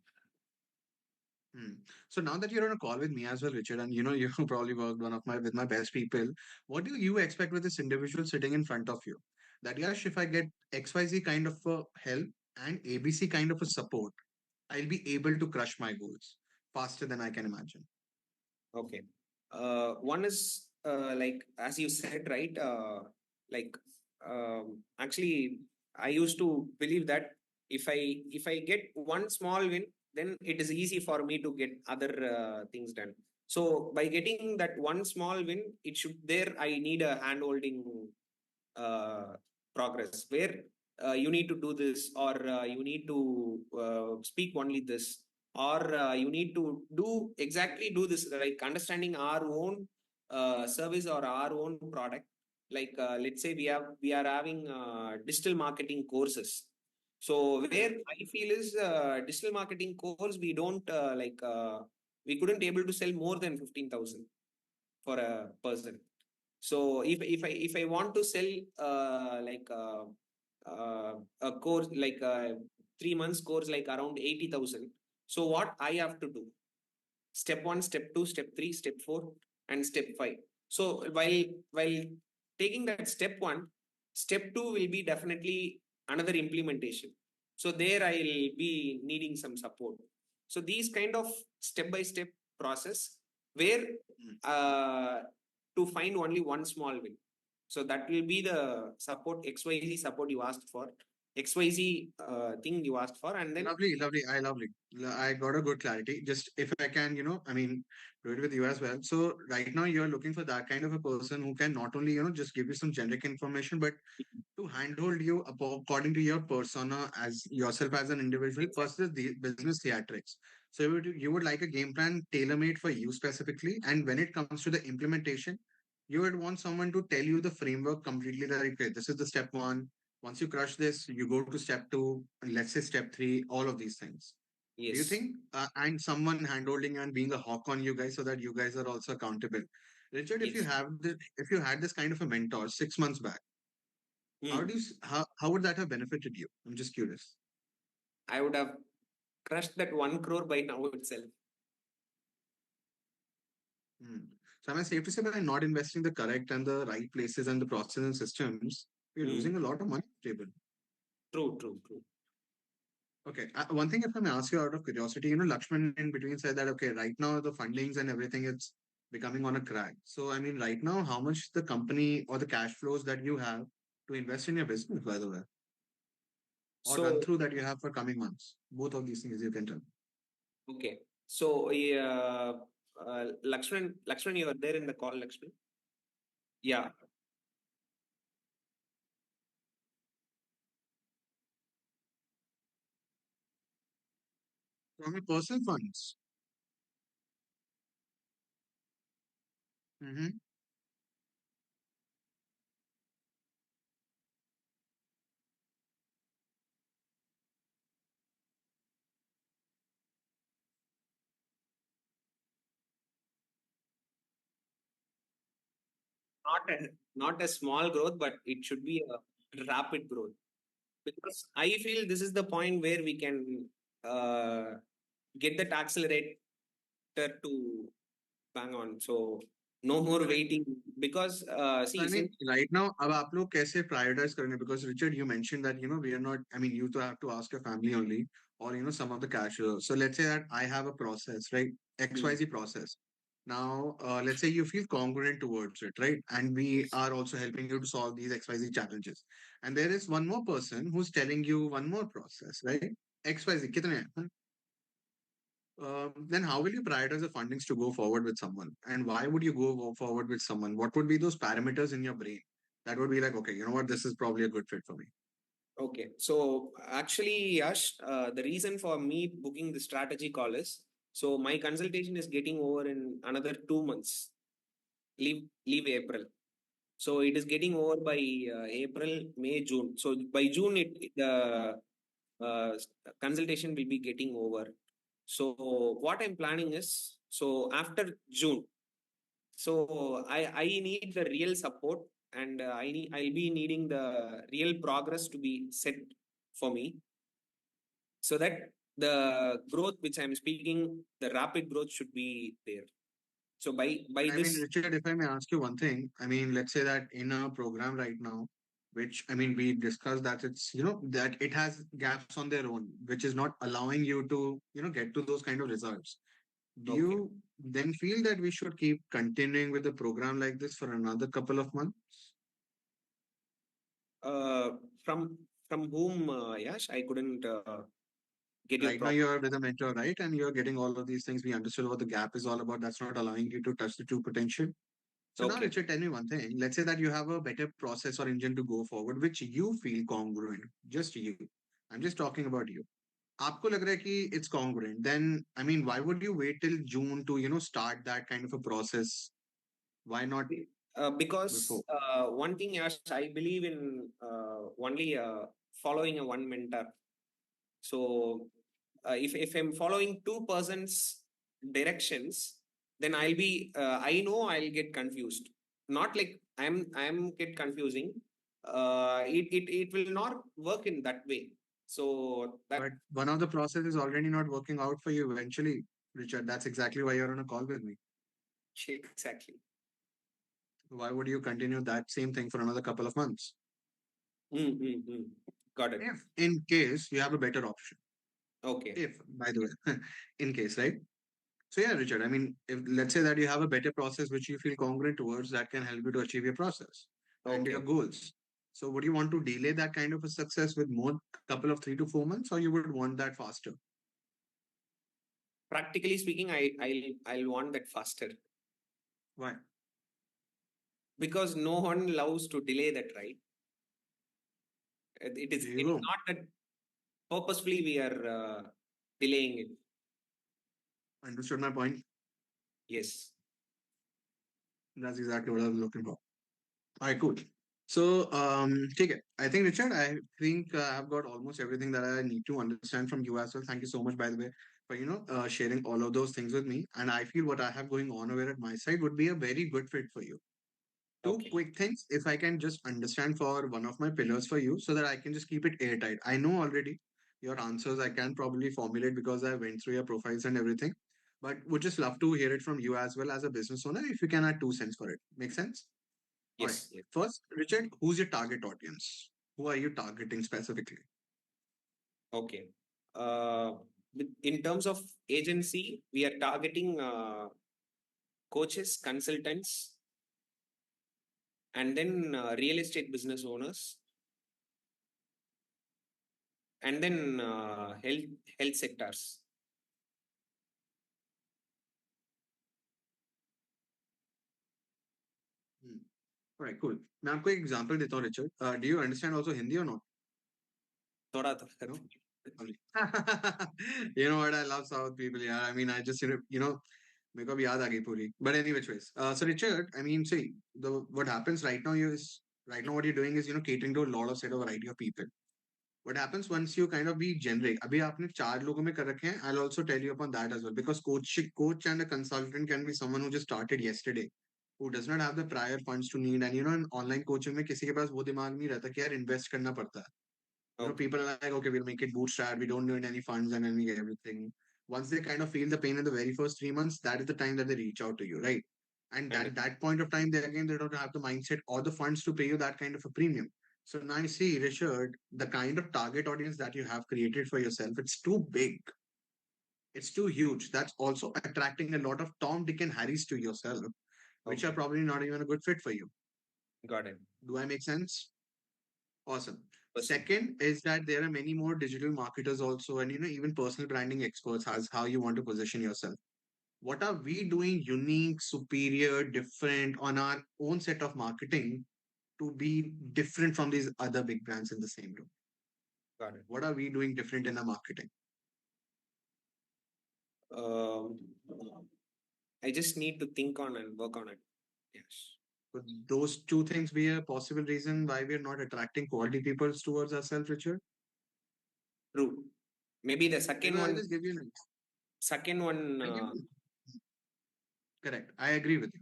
Hmm. So now that you're on a call with me as well, Richard, and you probably worked with my best people, what do you expect with this individual sitting in front of you? That yes, if I get XYZ kind of a help and ABC kind of a support, I'll be able to crush my goals faster than I can imagine. Okay. One is like as you said, right? Like actually, I used to believe that if I get one small win, then it is easy for me to get other things done. So by getting that one small win, it should there I need a hand holding uh, progress, where you need to do this, or you need to speak only this, or you need to do exactly do this, like understanding our own service or our own product. Like let's say we are having digital marketing courses. So where I feel is digital marketing course, we don't we couldn't able to sell more than 15,000 for a person. So if I want to sell a course like a 3 months course like around 80,000, so what I have to do? Step one, step two, step three, step four, and step five. So while taking that step one, step two will be definitely another implementation. So there I'll be needing some support. So these kind of step by step process where uh, to find only one small win. So that will be the support, XYZ support you asked for, XYZ thing you asked for, and then Lovely, lovely. I got a good clarity. Just if I can, I mean, do it with you as well. So right now you're looking for that kind of a person who can not only, just give you some generic information, but to handhold you according to your persona as yourself as an individual exactly. versus the business theatrics. So you would like a game plan tailor-made for you specifically. And when it comes to the implementation, you would want someone to tell you the framework completely that, okay, this is the step one. Once you crush this, you go to step two, and let's say step three, all of these things. Do you Yes, think, and someone handholding and being a hawk on you guys so that you guys are also accountable? Richard, yes. if you had this kind of a mentor 6 months back, Hmm. how would that have benefited you? I'm just curious. I would have crushed that 1 crore by now itself. Hmm. So am I safe to say by not investing the correct and the right places and the process and systems, we're Hmm. losing a lot of money on the table. True, true, true. Okay. One thing, if I may ask you out of curiosity, Lakshman in between said that, okay, right now the fundings and everything, it's becoming on a crack. So, I mean, right now, how much the company or the cash flows that you have to invest in your business, by the way, or run So, through that you have for coming months? Both of these things you can tell. okay. So, Lakshman, you are there in the call, Lakshman? Yeah. From your personal funds. Mm-hmm. Not a small growth, but it should be a rapid growth. Because I feel this is the point where we can get that accelerator to bang on. So no more waiting, because So see, I mean, since right now, अब आप लोग कैसे prioritize करेंगे? Because Richard, you mentioned that we are not. I mean, you to have to ask your family only, or some of the cash flows. So let's say that I have a process, right? Hmm. XYZ process. Now, let's say you feel congruent towards it, right? And we are also helping you to solve these XYZ challenges. And there is one more person who's telling you one more process, right? XYZ, कितने हैं? Then how will you prioritize the fundings to go forward with someone? And why would you go forward with someone? What would be those parameters in your brain that would be like, okay, you know what, this is probably a good fit for me? Okay, so actually, Yash, the reason for me booking the strategy call is, so my consultation is getting over in another 2 months. Leave April. So it is getting over by April, May, June. So by June, the uh, consultation will be getting over. So what I'm planning is, so after June, so I need the real support, and I'll be needing the real progress to be set for me, so that the growth which I'm speaking, the rapid growth should be there. So by And I mean, this, Richard, if I may ask you one thing, I mean, let's say that in a program right now, which I mean, we discussed that it's, that it has gaps on their own, which is not allowing you to, get to those kind of results. Do okay, you then feel that we should keep continuing with the program like this for another couple of months? uh, from whom, Yash? I couldn't get you Right now properly. you're with a mentor, right? And you're getting all of these things. We understood what the gap is all about. That's not allowing you to touch the true potential. So now, Okay. Richard, tell me one thing. Let's say that you have a better process or engine to go forward, which you feel congruent. Just you. I'm just talking about you. आपको लग रहा है कि it's congruent. Then, I mean, why would you wait till June to, start that kind of a process? Why not before? Because one thing, Yash, I believe in only following a one mentor. So if I'm following two persons' directions, then I know I'll get confused. Not like I'm get confusing. It will not work in that way. So that But one of the process is already not working out for you eventually, Richard. That's exactly why you're on a call with me. exactly. Why would you continue that same thing for another couple of months? Mm. Got it. If in case you have a better option. Okay. If, by the way, in case, right? So yeah, Richard, I mean, if let's say that you have a better process which you feel congruent towards that can help you to achieve your process and your Okay. goals. So would you want to delay that kind of a success with more couple of 3 to 4 months, or you would want that faster? Practically speaking, I'll want that faster Why? because no one loves to delay that, right? There you It's go. not that purposefully we are delaying it. Understood my point. Yes. That's exactly what I was looking for. All right, cool. So, take it. I think, Richard, I think I've got almost everything that I need to understand from you as well. Thank you so much, by the way, for sharing all of those things with me. And I feel what I have going on over at my side would be a very good fit for you. Two Okay. quick things, if I can just understand for one of my pillars for you, so that I can just keep it airtight. I know already your answers. I can probably formulate because I went through your profiles and everything. But would just love to hear it from you as well as a business owner. If you can add 2 cents for it, make sense? All right. Yes. Yes. First, Richard, who's your target audience? Who are you targeting specifically? Okay. Uh, in terms of agency, we are targeting coaches, consultants, and then real estate business owners, and then health sectors. Hmm. All right, cool. मैं आपको एक example देता हूँ, Richard. Do you understand also Hindi or not? थोड़ा थोड़ा No? Only. You know what? I love South people. Yeah, I mean, I just मेरे को अब याद आ गई पूरी. But anyway, choice. So Richard, I mean, see, what happens right now is right now what you're doing is catering to a lot of set of variety of people. What happens once you kind of be generic? अभी आपने 4 लोगों में कर रखे हैं. I'll also tell you upon that as well because coach and a consultant can be someone who just started yesterday, who does not have the prior funds to need. And in online coaching में किसी के पास वो दिमाग नहीं रहता कि यार invest करना पड़ता है. Okay. People are like, okay, we'll make it bootstrap. We don't need any funds and any everything. Once they kind of feel the pain in the very first 3 months, that is the time that they reach out to you, right? And And at that point of time, they don't have the mindset or the funds to pay you that kind of a premium. So now you see, Richard, the kind of target audience that you have created for yourself, it's too big. It's too huge. That's also attracting a lot of Tom, Dick, and Harrys to yourself, which are okay. probably not even a good fit for you. Got it. Do I make sense? Awesome. Person. Second is that there are many more digital marketers also, and even personal branding experts as how you want to position yourself. What are we doing unique, superior, different on our own set of marketing to be different from these other big brands in the same room? Got it. What are we doing different in our marketing? Um, I just need to think on and work on it. Yes. Could those two things be a possible reason why we're not attracting quality people towards ourselves, Richard? True. Maybe the Because I'll just give you an second one, I'll give you correct. I agree with you.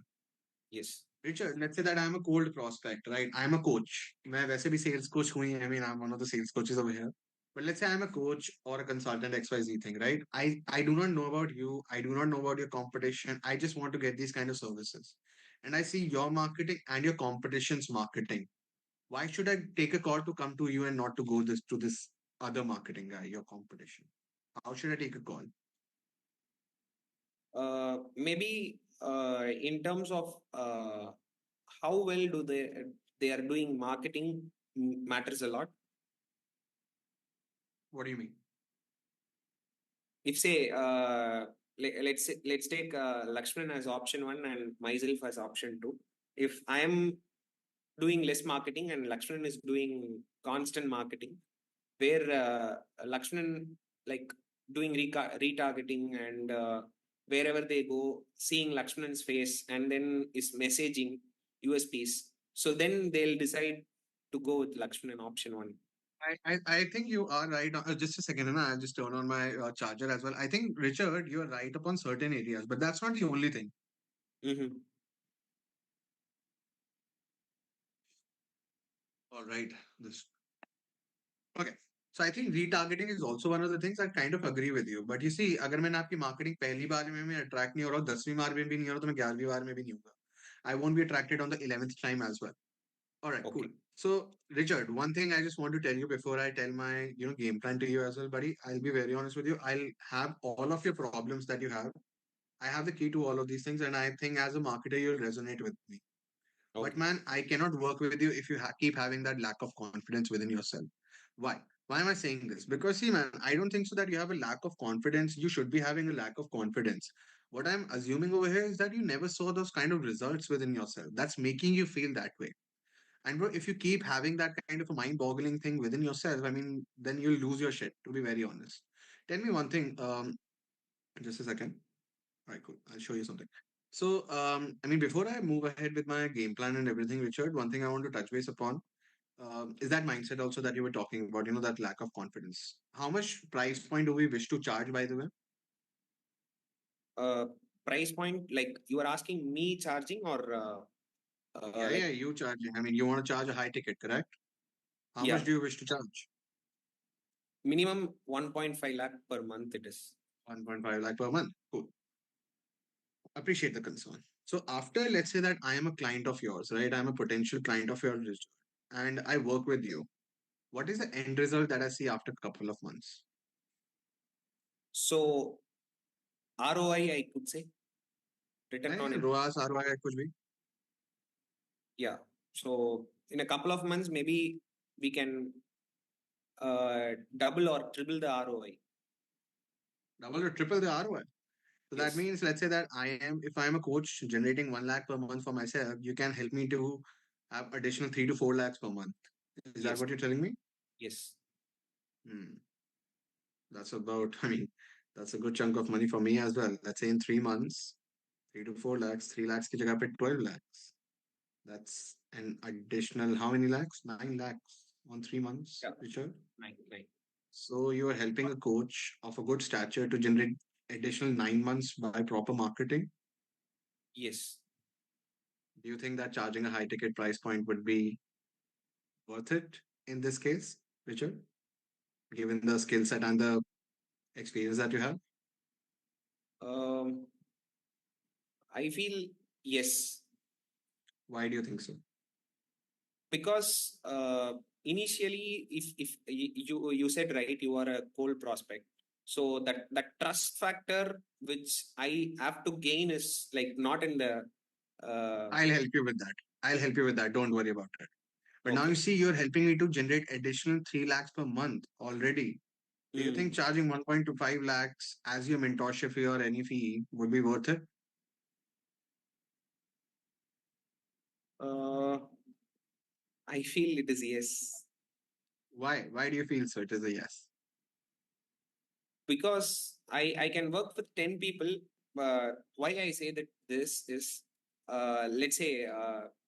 yes. Richard, let's say that I'm a cold prospect, right? I'm a coach. मैं वैसे भी sales coach हुई I mean, I'm one of the sales coaches over here. But let's say I'm a coach or a consultant XYZ thing, right? I do not know about you. I do not know about your competition. I just want to get these kind of services. And I see your marketing and your competition's marketing. Why should I take a call to come to you and not to go this other marketing guy, your competition? How should I take a call? Maybe in terms of how well do they are doing marketing matters a lot. What do you mean? If say let's take Lakshman as option one and myself as option two. if I am doing less marketing and Lakshman is doing constant marketing, where Lakshman like doing retargeting and wherever they go, seeing Lakshman's face and then is messaging USPs. So then they'll decide to go with Lakshman option one. I think you are right. Just a second, and I'll just turn on my charger as well. I think, Richard, you are right upon certain areas, but that's not the only thing. Mm-hmm. All right. This Okay. So I think retargeting is also one of the things I kind of agree with you. But you see, अगर मैंने आपकी marketing पहली बार में attract नहीं हो रहा हूँ, 10वीं बार में भी नहीं हो रहा, तो मैं 11वीं बार में भी नहीं होगा. I won't be attracted on the 11th time as well. All right, cool. Okay. So, Richard, one thing I just want to tell you before I tell my, game plan to you as well, buddy. I'll be very honest with you. I'll have all of your problems that you have. I have the key to all of these things, and I think as a marketer, you'll resonate with me. But Okay. man, I cannot work with you if you keep having that lack of confidence within yourself. Why? Why am I saying this? Because see, man, I don't think so that you have a lack of confidence. You should be having a lack of confidence. What I'm assuming over here is that you never saw those kind of results within yourself. That's making you feel that way. And bro, if you keep having that kind of a mind-boggling thing within yourself, I mean, then you'll lose your shit, to be very honest. Tell me one thing. Just a second. All right, cool. I'll show you something. So, I mean, before I move ahead with my game plan and everything, Richard, one thing I want to touch base upon is that mindset also that you were talking about, that lack of confidence. How much price point do we wish to charge, by the way? Uh, Price point, like you are asking me charging or Yeah, like you charging. I mean, you want to charge a high ticket, correct? How yeah, much do you wish to charge? minimum 1.5 lakh per month it is. 1.5 lakh per month. Cool. Appreciate the concern. So after, let's say that I am a client of yours, right? I'm a potential client of yours, Richard, and I work with you. What is the end result that I see after a couple of months? So ROI, I could say, return on investment. ROAS, ROI, कुछ भी. Yeah. So in a couple of months, maybe we can double or triple the ROI. Double or triple the ROI. So that Yes. means, let's say that if I'm a coach generating 1 lakh per month for myself, you can help me to have additional 3 to 4 lakhs per month. Is that Yes. what you're telling me? Yes. Hmm. That's about, I mean, that's a good chunk of money for me as well. Let's say in 3 months, 3 to 4 lakhs, 3 lakhs ki jagah pe 12 lakhs. That's an additional how many lakhs? 9 lakhs on 3 months, Yeah. Richard. Right. So you are helping a coach of a good stature to generate additional 9 months by proper marketing. Yes. Do you think that charging a high ticket price point would be worth it in this case, Richard, given the skill set and the experience that you have? Um, I feel yes, Why do you think so? because initially, if you said right, you are a cold prospect. So that trust factor which I have to gain is like not in the I'll help you with that. I'll help you with that. Don't worry about it. But now you okay. see, you're helping me to generate additional 3 lakhs per month already. Do you think Mm. charging 1.25 lakhs as your mentorship fee or any fee would be worth it? Uh, I feel it is yes. Why? Why do you feel so? It is a yes. Because I can work with 10 people. Why I say that this is, let's say,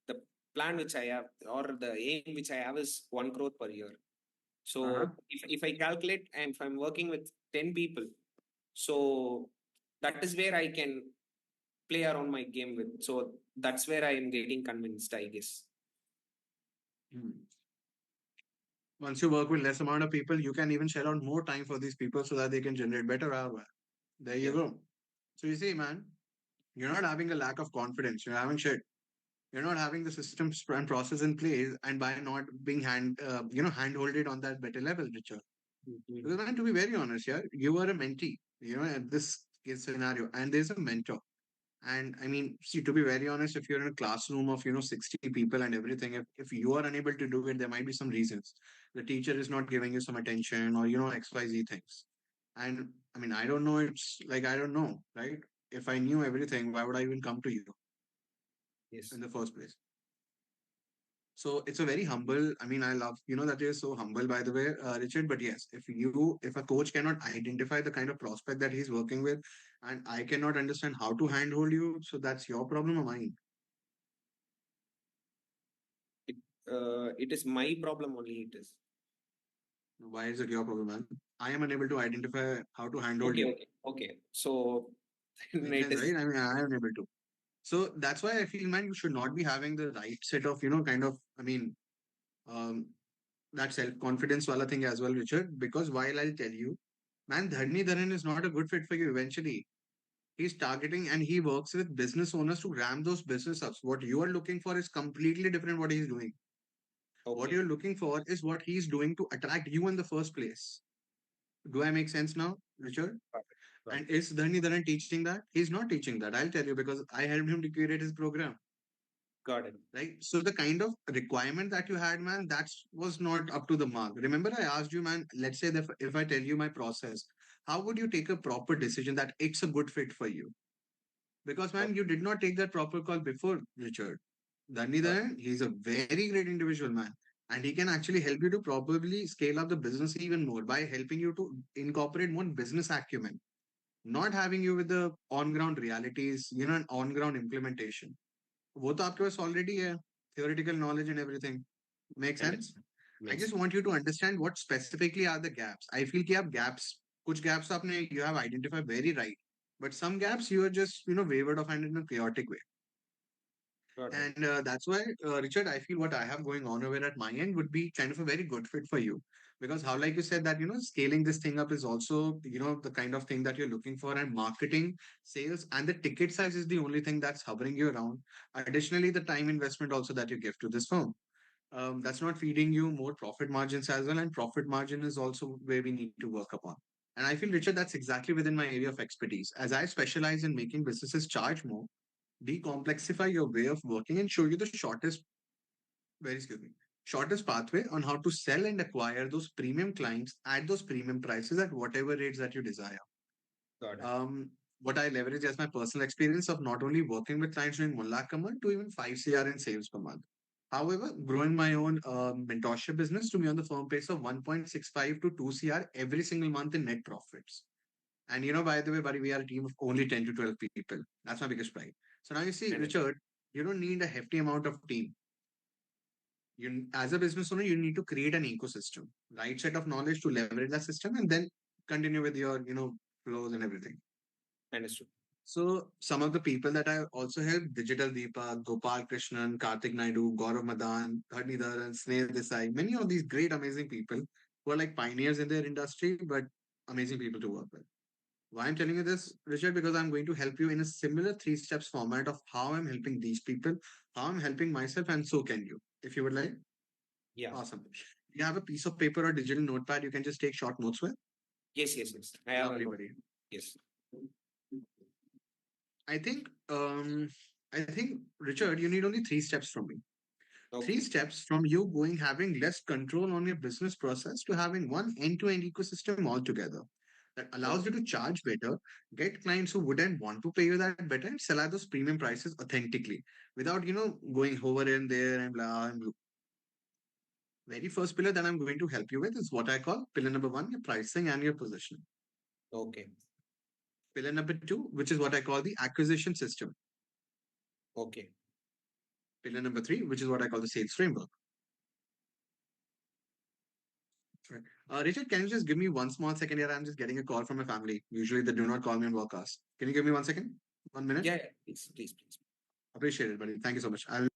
the plan which I have or the aim which I have is 1 crore per year. Uh-huh. So if I calculate and if I'm working with 10 people, so that is where I can play around my game with. So that's where I am getting convinced, I guess. Hmm. Once you work with less amount of people, you can even shell out more time for these people so that they can generate better ROI. There you Yeah. go. So you see, man, you're not having a lack of confidence. You're having shit. You're not having the systems and process in place, and by not being hand-holded on that better level, Richard. Mhm. Because man, to be very honest, yeah, you are a mentee, at this case scenario, and there's a mentor. And I mean, see, to be very honest, if you're in a classroom of 60 people and everything, if you are unable to do it, there might be some reasons. The teacher is not giving you some attention, or XYZ things. And I mean, I don't know. It's like I don't know, right? If I knew everything, why would I even come to you? Yes. in the first place. So it's a very humble. I mean, I love, that you're so humble, by the way, Richard. But yes, if a coach cannot identify the kind of prospect that he's working with, and I cannot understand how to handhold you, so that's your problem or mine. It it is my problem only. It is. Why is it your problem, man? I am unable to identify how to handhold Okay, you. okay, okay. So Makes it sense, is right? I mean, I am able to. So that's why I feel, man, you should not be having the right set of, kind of, I mean, um, that self-confidence wala thing as well, Richard. Because while I'll tell you, man, Dharni Dharan is not a good fit for you eventually. He's targeting and he works with business owners to ramp those business ups. What you are looking for is completely different what he's doing. What okay. you're looking for is what he's doing to attract you in the first place. Do I make sense now, Richard? Got it. Got And it. is Dharni Dharan teaching that? He's not teaching that. I'll tell you because I helped him to create his program. Got it. Right. So the kind of requirement that you had, man, that was not up to the mark. Remember, I asked you, man, let's say that if I tell you my process, how would you take a proper decision that it's a good fit for you? Because, Got man, you did not take that proper call before, Richard. got Dhanidharan, he's a very great individual, man. And he can actually help you to probably scale up the business even more by helping you to incorporate more business acumen, not having you with the on ground realities, an on ground implementation. वो तो आपके पास already है, theoretical knowledge and everything. Make and sense? I makes just want you to understand what specifically are the gaps. I feel कि आप gaps, कुछ gaps आपने you have identified very right, but some gaps you are just wavered off and in a chaotic way. got it. And that's why, Richard, I feel what I have going on over at my end would be kind of a very good fit for you. Because how, like you said, that, scaling this thing up is also, the kind of thing that you're looking for, and marketing, sales, and the ticket size is the only thing that's hovering you around. Additionally, the time investment also that you give to this firm. That's not feeding you more profit margins as well. And profit margin is also where we need to work upon. And I feel, Richard, that's exactly within my area of expertise. As I specialize in making businesses charge more, decomplexify your way of working and show you the excuse me, shortest pathway on how to sell and acquire those premium clients at those premium prices at whatever rates that you desire. Got it. Um, what I leverage as my personal experience of not only working with clients doing 1 lakh a month to even 5 CR in sales per month. However, growing my own mentorship business to be on the firm pace of 1.65 to 2 CR every single month in net profits. And by the way, buddy, we are a team of only 10 to 12 people. That's my biggest pride. So now you see, And Richard, you don't need a hefty amount of team. As a business owner, you need to create an ecosystem, right set of knowledge to leverage that system, and then continue with your, flows and everything. understood. So some of the people that I also helped, Digital Deepak, Gopal Krishnan, Karthik Naidu, Gaurav Madan, Dharnidhar, Sneh Desai, many of these great, amazing people who are like pioneers in their industry, but amazing people to work with. Why I'm telling you this, Richard, because I'm going to help you in a similar three steps format of how I'm helping these people, how I'm helping myself, and so can you. If you would like, Yeah. awesome. You have a piece of paper or digital notepad you can just take short notes with. Yes, yes, yes. I have a Lovely, note. buddy. Yes. I think, Richard, you need only three steps from me. Three Okay. steps from you going having less control on your business process to having one end-to-end ecosystem altogether that allows you Okay. to charge better, get clients who wouldn't want to pay you that better, and sell at those premium prices authentically without going over in there and blah and blah. Very first pillar that I'm going to help you with is what I call pillar number one, your pricing and your positioning. Okay. Pillar number two, which is what I call the acquisition system. Okay. Pillar number three, which is what I call the sales framework. Right. Richard, can you just give me one small second here? I'm just getting a call from my family. Usually they do not call me on work hours. Can you give me 1 second? 1 minute? Yeah, yeah. Please, please, please. Appreciate it, buddy. Thank you so much. I'll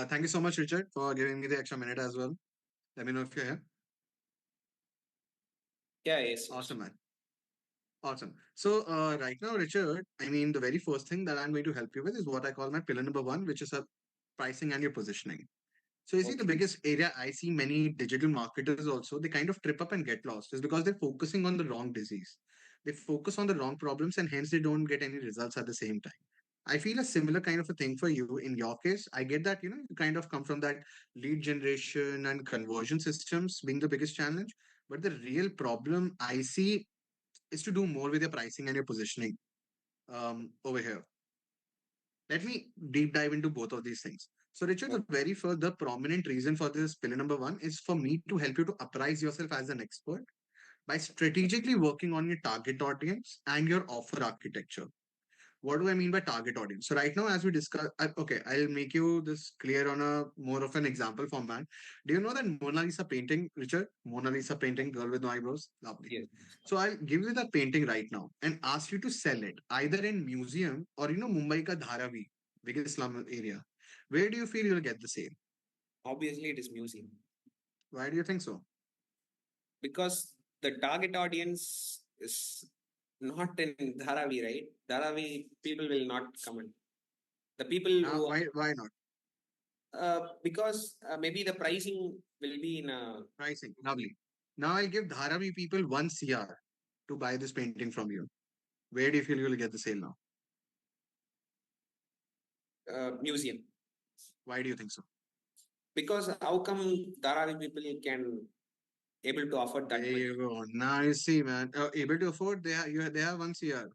Thank you so much, Richard, for giving me the extra minute as well. Let me know if you're here. Yeah, yes, yes. Awesome, man. Awesome. So, right now, Richard, I mean, the very first thing that I'm going to help you with is what I call my pillar number one, which is a pricing and your positioning. So, you see, the Okay. biggest area I see many digital marketers also, they kind of trip up and get lost is because they're focusing on the wrong disease. They focus on the wrong problems and hence they don't get any results at the same time. I feel a similar kind of a thing for you in your case. I get that, you kind of come from that lead generation and conversion systems being the biggest challenge. But the real problem I see is to do more with your pricing and your positioning over here. Let me deep dive into both of these things. So, Richard, the Okay. very first, the prominent reason for this pillar number one is for me to help you to apprise yourself as an expert by strategically working on your target audience and your offer architecture. What do I mean by target audience? So right now, as we discuss, okay, I'll make you this clear on a more of an example format. Do you know that Mona Lisa painting, Richard? Mona Lisa painting, girl with no eyebrows, lovely. Yes. So I'll give you that painting right now and ask you to sell it either in museum or Mumbai ka Dharavi, biggest slum area. Where do you feel you'll get the sale? Obviously, it is museum Why do you think so? because the target audience is not in Dharavi, right? Dharavi people will not come in. The people Now, who, why not? because maybe the pricing will be in a Pricing, lovely. Now I'll give Dharavi people 1 CR to buy this painting from you. Where do you feel you'll get the sale now? museum. Why do you think so? Because how come Dharavi people can able to afford There that much? you go. Now you see, man, able to afford, they have 1 CR.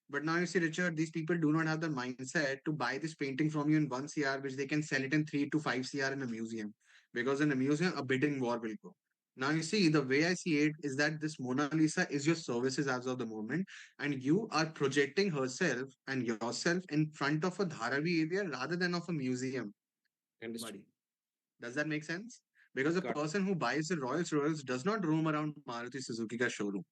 But now you see, Richard, these people do not have the mindset to buy this painting from you in 1 CR, which they can sell it in 3 to 5 CR in a museum. Because in a museum, a bidding war will go. Now you see, the way I see it is that this Mona Lisa is your services as of the moment, and you are projecting herself and yourself in front of a Dharavi area rather than of a museum, Understood. buddy. Does that make sense? Because the Got person who buys the Rolls Royals does not roam around Maruti Suzuki ka showroom.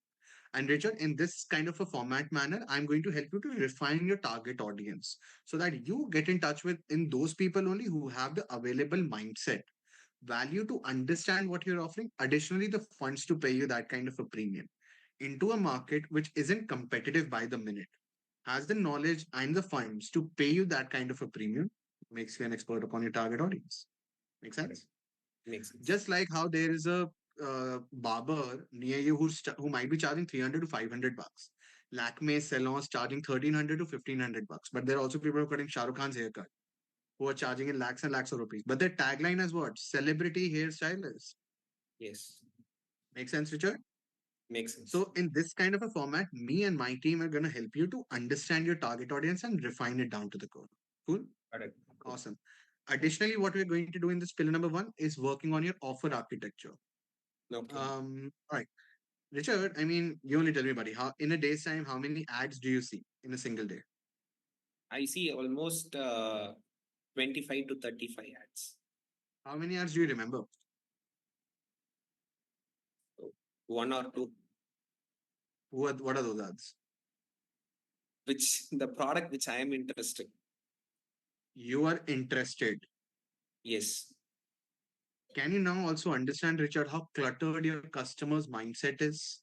And Richard, in this kind of a format manner, I'm going to help you to refine your target audience so that you get in touch with in those people only who have the available mindset, value to understand what you're offering. Additionally, the funds to pay you that kind of a premium into a market which isn't competitive by the minute, has the knowledge and the funds to pay you that kind of a premium, makes you an expert upon your target audience. Make Correct. sense? Makes sense. Just like how there is a barber near you who might be charging 300 to 500 bucks. Lakme salons charging 1300 to 1500 bucks. But there are also people who are cutting Shah Rukh Khan's haircut who are charging in lakhs and lakhs of rupees. But their tagline is what? Celebrity hairstylist. Yes. Make sense, Richard? Makes sense. So in this kind of a format, me and my team are going to help you to understand your target audience and refine it down to the core. Cool? Correct. Cool. Awesome. Additionally, what we're going to do in this pillar number one is working on your offer architecture. Okay. All right. Richard, I mean, you only tell me, buddy, how in a day's time, how many ads do you see in a single day? I see almost 25 to 35 ads. How many ads do you remember? So, one or two, What are those ads? which the product which I am interested. You are interested. Yes. Can you now also understand, Richard, how cluttered your customer's mindset is?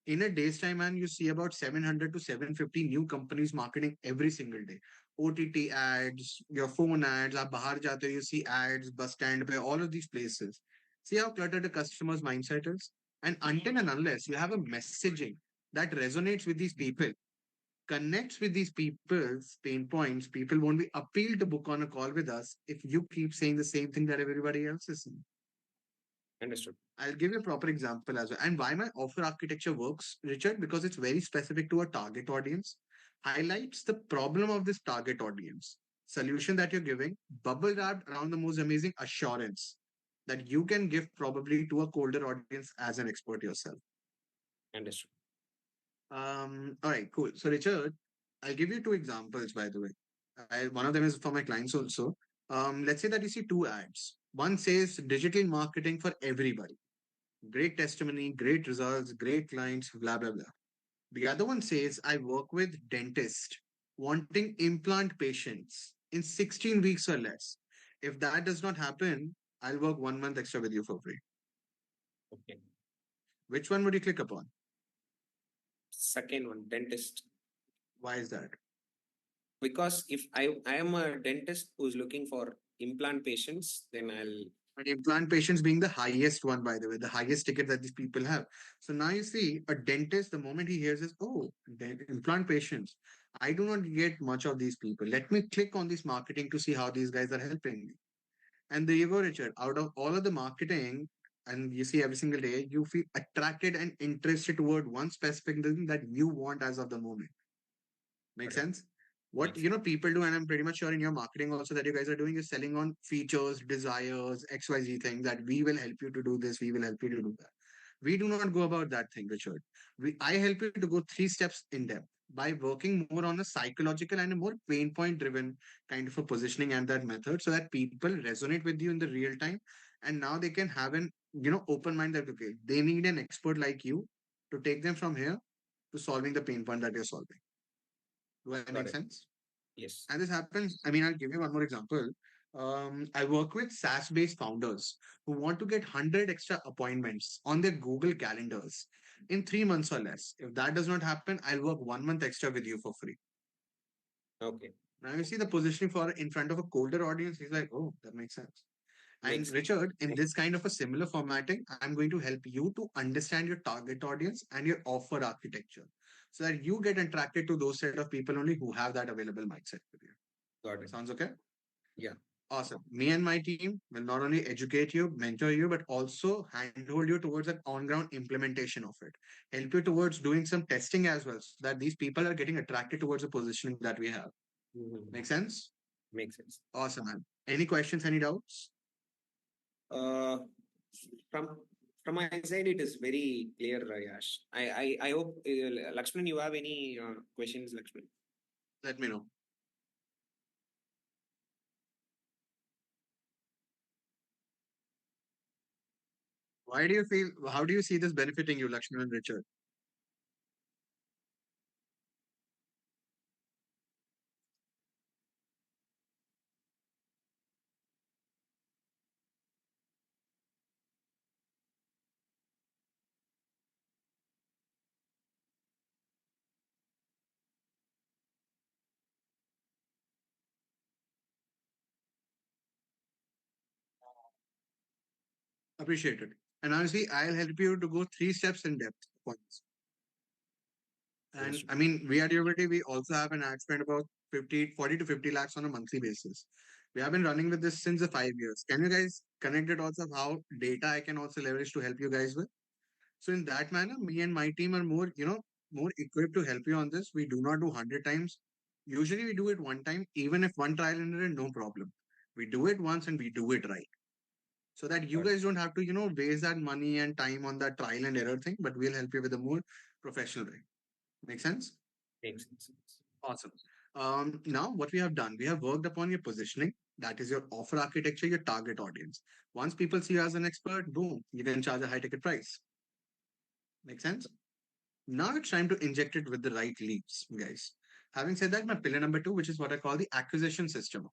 In a day's time, man, you see about 700 to 750 new companies marketing every single day. OTT ads, your phone ads, aap bahar jate ho, you see ads, bus stand pe, all of these places. See how cluttered the customer's mindset is? And until and unless you have a messaging that resonates with these people, connects with these people's pain points, people won't be appealed to book on a call with us if you keep saying the same thing that everybody else is saying. Understood. I'll give you a proper example as well. And why my offer architecture works, Richard, because it's very specific to a target audience, highlights the problem of this target audience. Solution that you're giving, bubble wrapped around the most amazing assurance that you can give probably to a colder audience as an expert yourself. Understood. All right, cool. So, Richard, I'll give you two examples, by the way. One of them is for my clients also. Let's say that you see two ads. One says digital marketing for everybody, great testimony, great results, great clients, blah, blah, blah. The other one says, I work with dentist wanting implant patients in 16 weeks or less. If that does not happen, I'll work 1 month extra with you for free. Okay. Which one would you click upon? Second one, dentist. Why is that? Because if I am a dentist who's looking for implant patients, then I'll. But implant patients being the highest one, by the way, the highest ticket that these people have. So now you see a dentist, the moment he hears this, oh, implant patients. I do not get much of these people. Let me click on this marketing to see how these guys are helping me. And there you go, Richard. Out of all of the marketing, and you see every single day, you feel attracted and interested toward one specific thing that you want as of the moment. Make Correct. sense? What Makes sense. people do, and I'm pretty much sure in your marketing also that you guys are doing is selling on features, desires, XYZ things that we will help you to do this, we will help you to do that. We do not go about that thing, Richard. I help you to go 3 steps in depth by working more on a psychological and a more pain point driven kind of a positioning and that method so that people resonate with you in the real time. And now they can have an, open mind that, okay, they need an expert like you to take them from here to solving the pain point that you're solving. Do I Got make it. sense? Yes. And this happens. I mean, I'll give you one more example. I work with SaaS based founders who want to get 100 extra appointments on their Google calendars in 3 months or less. If that does not happen, I'll work 1 month extra with you for free. Okay. Now you see the positioning for in front of a colder audience. He's like, oh, that makes sense. And Makes sense. Richard, in this kind of a similar formatting, I'm going to help you to understand your target audience and your offer architecture so that you get attracted to those set of people only who have that available mindset with you. Got it. Sounds okay? Yeah. Awesome. Me and my team will not only educate you, mentor you, but also handhold you towards an on-ground implementation of it. Help you towards doing some testing as well, so that these people are getting attracted towards the positioning that we have. Mhm. Make sense? Makes sense. Awesome, man. Any questions, any doubts? Uh, from from my side, it is very clear, Yash. I hope Lakshman, you have any questions, Lakshman? Let me know. Why do you feel, how do you see this benefiting you, Lakshman and Richard? Appreciate it. And honestly, I'll help you to go 3 steps in depth points. And Understood. I mean, we at UAbility, we also have an ad spend about 40 to 50 lakhs on a monthly basis. We have been running with this since the 5 years. Can you guys connect it also how data I can also leverage to help you guys with? So in that manner, me and my team are more, more equipped to help you on this. We do not do 100 times. Usually we do it one time, even if one trial and error, no problem. We do it once and we do it right. So that you Got it. guys don't have to, waste that money and time on that trial and error thing, but we'll help you with a more professional way. Make sense? Makes sense. Awesome. Now, what we have done, we have worked upon your positioning. That is your offer architecture, your target audience. Once people see you as an expert, boom, you can charge a high ticket price. Make sense? Now it's time to inject it with the right leads, guys. Having said that, my pillar number 2, which is what I call the acquisition system.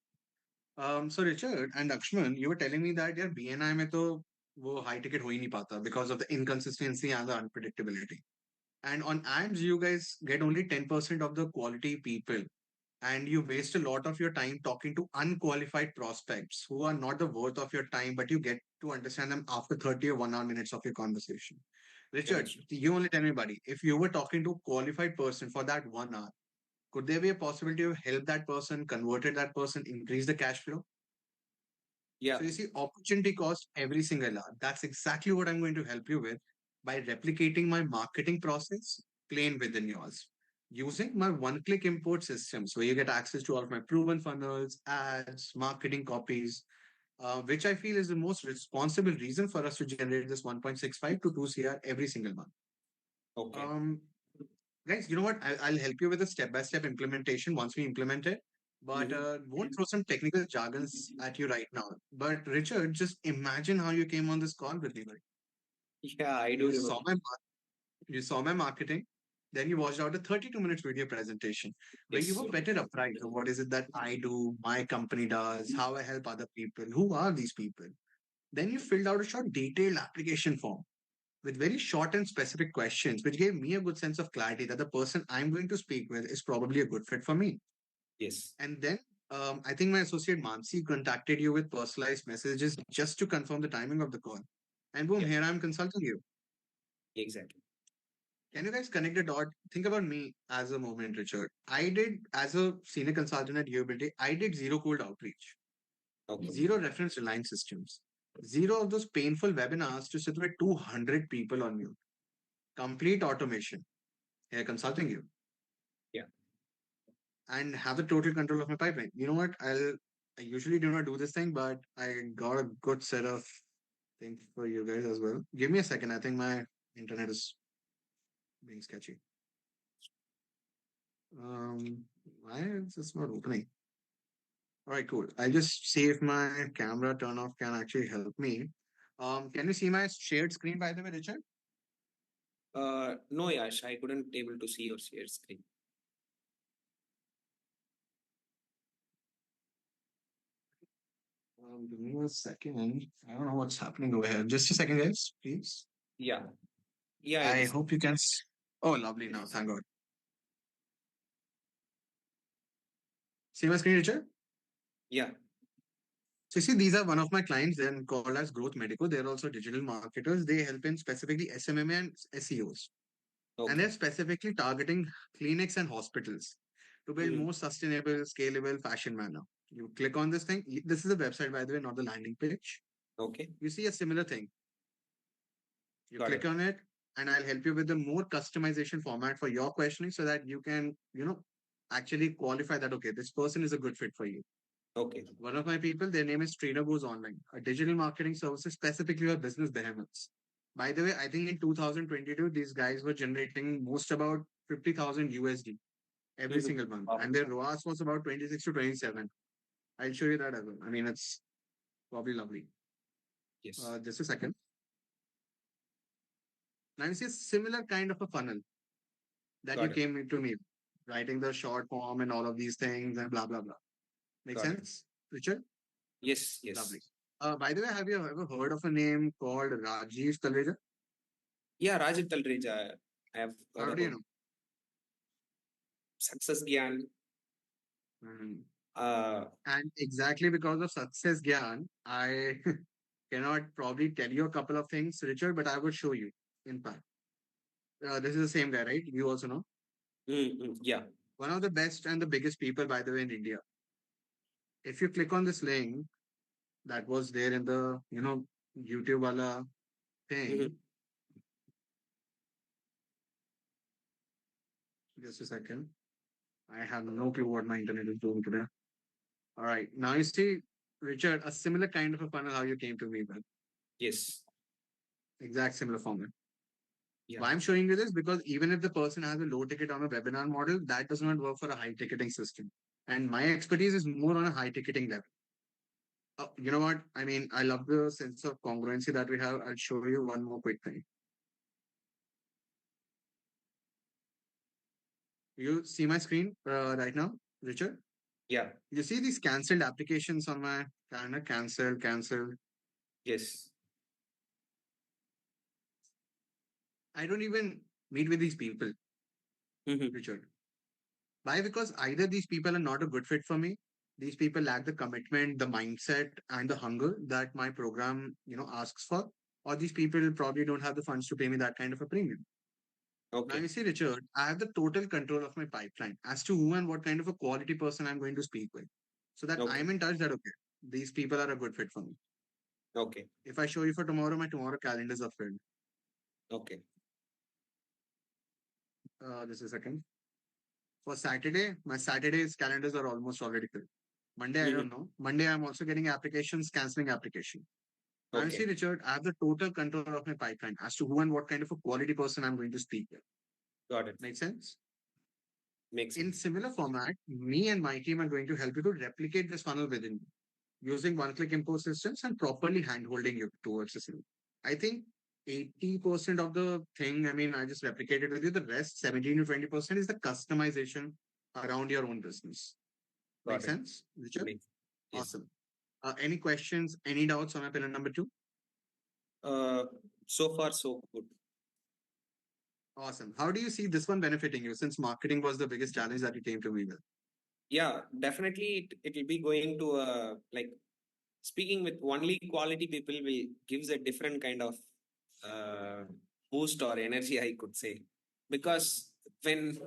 So Richard and Lakshman, you were telling me that your BNI mein to wo high ticket ho hi nahi pata because of the inconsistency and the unpredictability. And on ads, you guys get only 10% of the quality people and you waste a lot of your time talking to unqualified prospects who are not the worth of your time, but you get to understand them after 30 or 1 hour minutes of your conversation. Richard, Understood. you only tell me, buddy, if you were talking to a qualified person for that 1 hour, could there be a possibility of help that person, converted that person, increase the cash flow? Yeah. So you see, opportunity cost every single hour. That's exactly what I'm going to help you with by replicating my marketing process plain within yours. Using my one-click import systems where you get access to all of my proven funnels, ads, marketing copies, which I feel is the most responsible reason for us to generate this 1.65 to 2 CR every single month. Okay. Um, Guys, you know what? I'll help you with a step-by-step implementation once we implement it. But Mhm. won't throw some technical jargons at you right now. But Richard, just imagine how you came on this call with me. Like, Yeah, I do you saw remember. my mar- you saw my marketing. Then you watched out a 32 minutes video presentation where you Yes. were better upright. What is it that I do, my company does, how I help other people, who are these people? Then you filled out a short detailed application form with very short and specific questions, which gave me a good sense of clarity that the person I'm going to speak with is probably a good fit for me. Yes. And then I think my associate Mansi contacted you with personalized messages just to confirm the timing of the call. And boom, Yeah. here I'm consulting you. Exactly. Can you guys connect the dot? Think about me as a moment, Richard. I did, as a senior consultant at UAbility, I did zero cold outreach, Okay. zero reference reliance systems, zero of those painful webinars to sit with 200 people on mute, complete automation. Here, consulting you Yeah. and have the total control of my pipeline. You know what? I usually do not do this thing, but I got a good set of things for you guys as well. Give me a second. I think my internet is being sketchy. Why is this not opening? All right, cool. I'll just see if my camera turn off can actually help me. Can you see my shared screen by the way, Richard? No, Yash, I couldn't able to see your share screen. Give me a second. I don't know what's happening over here. Just a second, guys, please. Yeah. Yeah, it I is. hope you can. Oh, lovely now. Thank God. See my screen, Richard? Yeah. So, you see, these are one of my clients. They're called as Growth Medico. They're also digital marketers. They help in specifically SMMA and SEOs. And they're Okay. specifically targeting clinics and hospitals to build Mhm. more sustainable, scalable fashion manner. You click on this thing. This is the website, by the way, not the landing page. Okay. You see a similar thing. You Got click it. on it, and I'll help you with the more customization format for your questioning so that you can, actually qualify that, okay, this person is a good fit for you. Okay. One of my people, their name is Trainer Goes Online, a digital marketing services specifically for business behemoths. By the way, I think in 2022, these guys were generating most about 50,000 USD every Mhm. single month. And their ROAS was about 26 to 27. I'll show you that as well. I mean, it's probably lovely. Yes. Just a second. Now, you see a similar kind of a funnel that you Got it. came into me, writing the short form and all of these things and blah, blah, blah. Make Got it. sense, Richard? Yes. Lovely. Yes. By the way, have you ever heard of a name called Rajiv Talreja? Yeah, Rajiv Talreja, I have heard How do you about know? Success Gyan. Mm. Uh, And exactly because of Success Gyan, I cannot probably tell you a couple of things, Richard, but I would show you. In fact, this is the same guy, right? You also know. yeah. One of the best and the biggest people, by the way, in India. If you click on this link that was there in the, YouTube wala Mhm. thing, just a second. I have no clue what my internet is doing today. All right. Now you see, Richard, a similar kind of a funnel how you came to me with. Yes. Exact similar format. Yeah. Why I'm showing you this? Because even if the person has a low ticket on a webinar model, that does not work for a high ticketing system. And my expertise is more on a high ticketing level. You know what? I mean, I love the sense of congruency that we have. I'll show you one more quick thing. You see my screen right now, Richard? Yeah. You see these cancelled applications on my calendar? Cancel. Yes. I don't even meet with these people, Mhm. Richard. Why? Because either these people are not a good fit for me, these people lack the commitment, the mindset, and the hunger that my program, asks for, or these people probably don't have the funds to pay me that kind of a premium. Now, Okay. you see, Richard, I have the total control of my pipeline as to who and what kind of a quality person I'm going to speak with, so that Okay. I'm in touch that okay, these people are a good fit for me. Okay. If I show you for tomorrow, my tomorrow calendars are filled. Okay. Just a second. For Saturday, my Saturday's calendars are almost already filled. Monday, I don't Mhm. know. Monday, I'm also getting applications, canceling application. Now, you see, Okay. Richard, I have the total control of my pipeline as to who and what kind of a quality person I'm going to speak with. Got it. Make sense? Makes In sense. similar format, me and my team are going to help you to replicate this funnel within you using one-click import systems and properly hand-holding you towards this. I think 80% of the thing, I mean, I just replicated with you. The rest, 17 to 20%, is the customization around your own business. Make Got it. sense, Richard? Makes- Yes. Awesome. Any questions, any doubts on my pillar number two? Uh, so far, so good. Awesome. How do you see this one benefiting you since marketing was the biggest challenge that you came to me with? Yeah, definitely it will be going to like speaking with only quality people will gives a different kind of uh, boost or energy, I could say, because when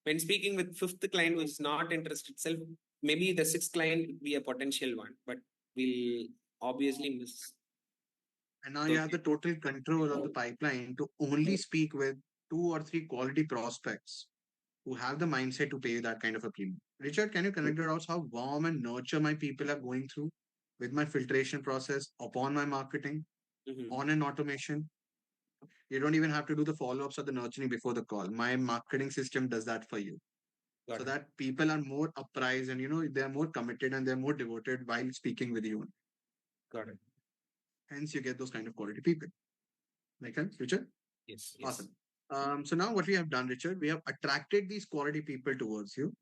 when speaking with fifth client who is not interested itself, maybe the sixth client will be a potential one, but we'll obviously miss And now you those. have the total control of the pipeline to only speak with two or three quality prospects who have the mindset to pay that kind of a premium. Richard, can you connect the dots how warm and nurture my people are going through with my filtration process upon my marketing, Mhm. on an automation? You don't even have to do the follow-ups or the nurturing before the call. My marketing system does that for you. Got So it. that people are more apprised and they're more committed and they're more devoted while speaking with you. Got it. Hence you get those kind of quality people. Make sense, Richard? Yes. Yes. Awesome. So now what we have done, Richard, we have attracted these quality people towards you.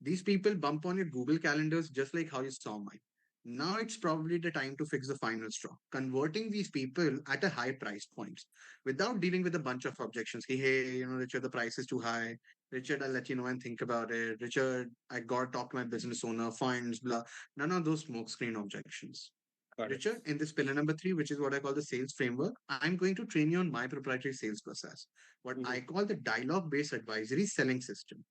These people bump on your Google calendars just like how you saw mine. Now it's probably the time to fix the final straw, converting these people at a high price points without dealing with a bunch of objections. Hey, Richard, the price is too high. Richard, I'll let you know and think about it. Richard, I got to talk to my business owner, funds, blah. None of those smokescreen objections. Got it. Richard, in this pillar number three, which is what I call the sales framework, I'm going to train you on my proprietary sales process, what Mhm. I call the dialogue based advisory selling system.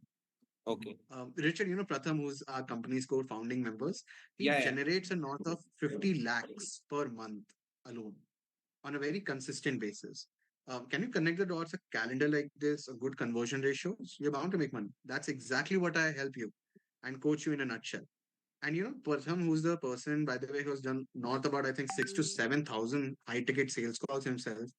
Okay. Richard, Pratham, who's our company's core founding members, he Yeah. Yeah. generates a north of 50 lakhs per month alone on a very consistent basis. Can you connect the dots? A calendar like this, a good conversion ratios, you're bound to make money. That's exactly what I help you and coach you in a nutshell. And Pratham, who's the person, by the way, who has done not about, I think, 6 to 7,000 high ticket sales calls himself,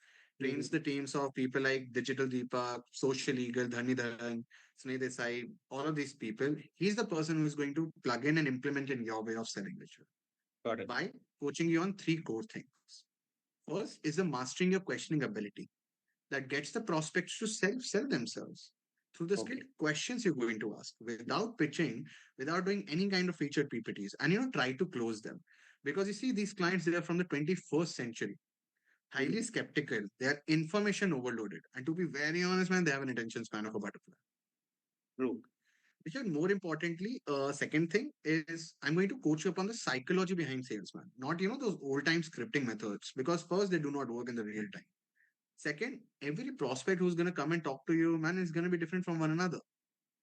trains Mhm. the teams of people like Digital Deepak, Social Eagle, Dhani Dharan, Sneh Desai, all of these people. He's the person who's going to plug in and implement in your way of selling, Richard, Got it. by coaching you on three core things. First is the mastering your questioning ability that gets the prospects to sell themselves through the skilled Okay. questions you're going to ask without pitching, without doing any kind of featured PPTs, and try to close them. Because you see, these clients, they are from the 21st century, highly Mhm. skeptical, they are information overloaded, and to be very honest, man, they have an attention span of a butterfly. True. Richard, more importantly, second thing is I'm going to coach you upon the psychology behind salesman, not those old time scripting methods, because first they do not work in the real time. Second, every prospect who's going to come and talk to you, man, is going to be different from one another.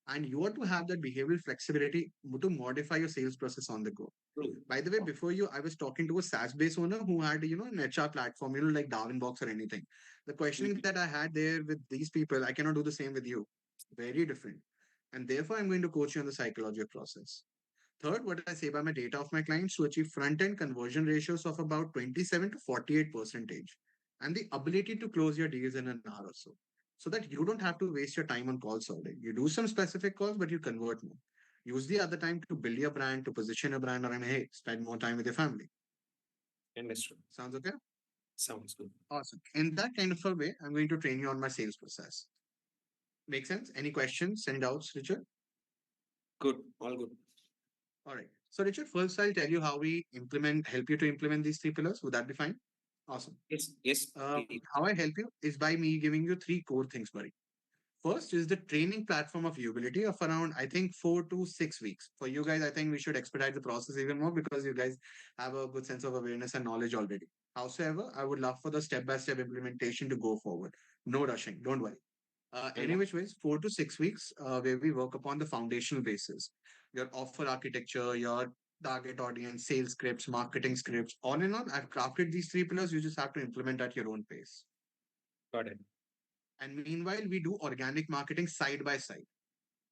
And you are to have that behavioral flexibility to modify your sales process on the go. True. By the way, before you, I was talking to a SaaS based owner who had, an HR platform, like Darwin Box or anything. The questioning Mhm. that I had there with these people, I cannot do the same with you. Very different. And therefore, I'm going to coach you on the psychology of process. Third, what I say by my data of my clients to achieve front end conversion ratios of about 27 to 48 percentage and the ability to close your deals in an hour or so. So that you don't have to waste your time on calls all day. You do some specific calls, but you convert more. Use the other time to build your brand, to position a brand, or hey, spend more time with your family. Understood. Sounds okay? Sounds good. Awesome. In that kind of a way, I'm going to train you on my sales process. Make sense? Any questions, any doubts, Richard? Good. All good. All right. So, Richard, first I'll tell you how we help you to implement these three pillars. Would that be fine? Awesome. Yes. Yes. Please. How I help you is by me giving you three core things, buddy. First is the training platform of UAbility of around, I think, 4 to 6 weeks. For you guys, I think we should expedite the process even more because you guys have a good sense of awareness and knowledge already. However, I would love for the step by step implementation to go forward. No rushing. Don't worry. Any Mhm. which ways, 4 to 6 weeks, where we work upon the foundational basis, your offer architecture, your target audience, sales scripts, marketing scripts, on and on. I've crafted these three pillars. You just have to implement at your own pace. Got it. And meanwhile, we do organic marketing side by side.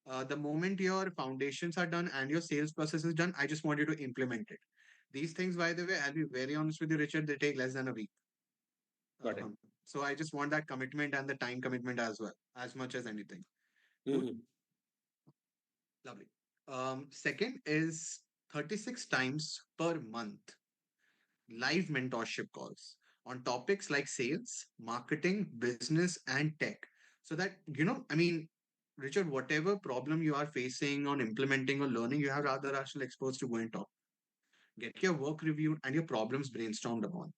The moment your foundations are done and your sales process is done, I just want you to implement it. These things, by the way, I'll be very honest with you, Richard, they take less than a week. Got it. So I just want that commitment and the time commitment as well, as much as anything. Cool. Mhm. Lovely. Second is 36 times per month live mentorship calls on topics like sales, marketing, business, and tech. So that, Richard, whatever problem you are facing on implementing or learning, you have other actual experts to go and talk. Get your work reviewed and your problems brainstormed upon.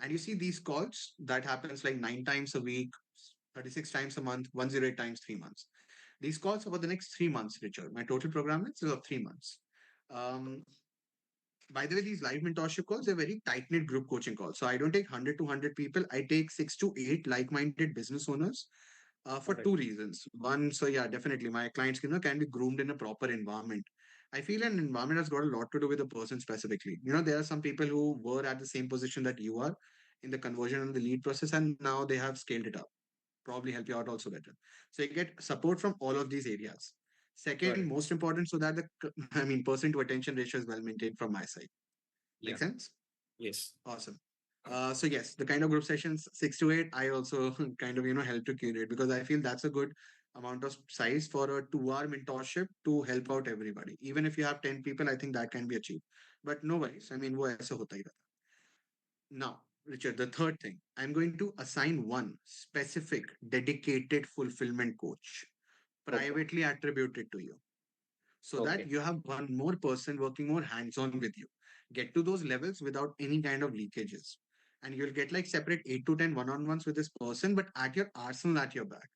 And you see these calls that happens like 9 times a week, 36 times a month, 108 times 3 months. These calls over the next 3 months, Richard. My total program is of 3 months. Um, by the way, these live mentorship calls are very tight knit group coaching calls. So I don't take 100 to 100 people. I take 6 to 8 like minded business owners for Correct. two reasons. One, so yeah, definitely my clients can be groomed in a proper environment. I feel an environment has got a lot to do with the person specifically. There are some people who were at the same position that you are in the conversion and the lead process, and now they have scaled it up. Probably help you out also better. So you get support from all of these areas. Got Second, it. most important, so that the person to attention ratio is well maintained from my side. Make Yeah. sense? Yes. Awesome. So yes, the kind of group sessions 6 to 8, I also kind of help to curate because I feel that's a good amount of size for a 2 hour mentorship to help out everybody. Even if you have 10 people, I think that can be achieved. But no worries. वो ऐसा होता ही रहता है. Now, Richard, the third thing, I'm going to assign one specific, dedicated fulfillment coach, Okay. privately attributed to you, so that Okay. you have one more person working more hands on with you. Get to those levels without any kind of leakages. And you'll get like separate 8 to 10 one-on-ones with this person, but at your arsenal at your back.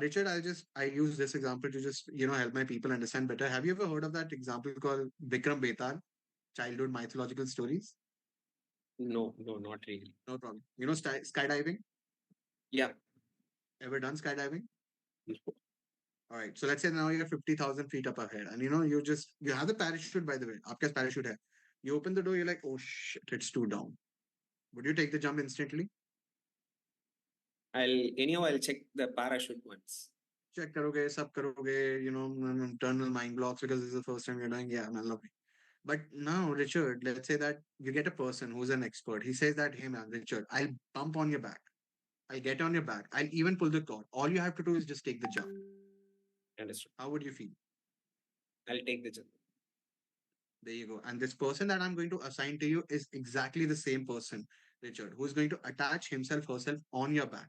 Richard, I use this example to just help my people understand better. Have you ever heard of that example called Vikram Betar, childhood mythological stories? No, no, not really. No problem. Skydiving? Yeah. Ever done skydiving? All right. So let's say now you're 50,000 feet up ahead, and you have the parachute, by the way. आपके पास parachute है. You open the door, you're like, oh shit, it's too down. Would you take the jump instantly? I'll check the parachute once. Check करोगे, सब करोगे, internal mind blocks because this is the first time you're doing. Yeah, man, lovely. But now, Richard, let's say that you get a person who's an expert. He says that, hey man, Richard, I'll bump on your back. I'll get on your back. I'll even pull the cord. All you have to do is just take the jump. Understood. How would you feel? I'll take the jump. There you go. And this person that I'm going to assign to you is exactly the same person, Richard, who's going to attach himself, herself on your back.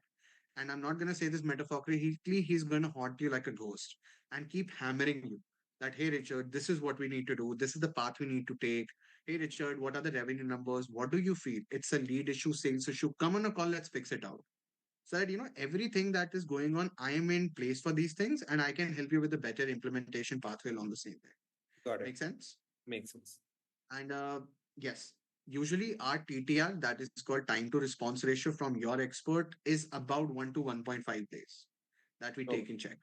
And I'm not going to say this metaphorically, he's going to haunt you like a ghost and keep hammering you that, hey, Richard, this is what we need to do. This is the path we need to take. Hey, Richard, what are the revenue numbers? What do you feel? It's a lead issue, sales issue. Come on a call, let's fix it out. So that, everything that is going on, I am in place for these things and I can help you with a better implementation pathway along the same way. Got it. Make sense? Makes sense. And yes, usually our TTR, that is called time to response ratio from your expert, is about 1 to 1.5 days that we take Okay. in check.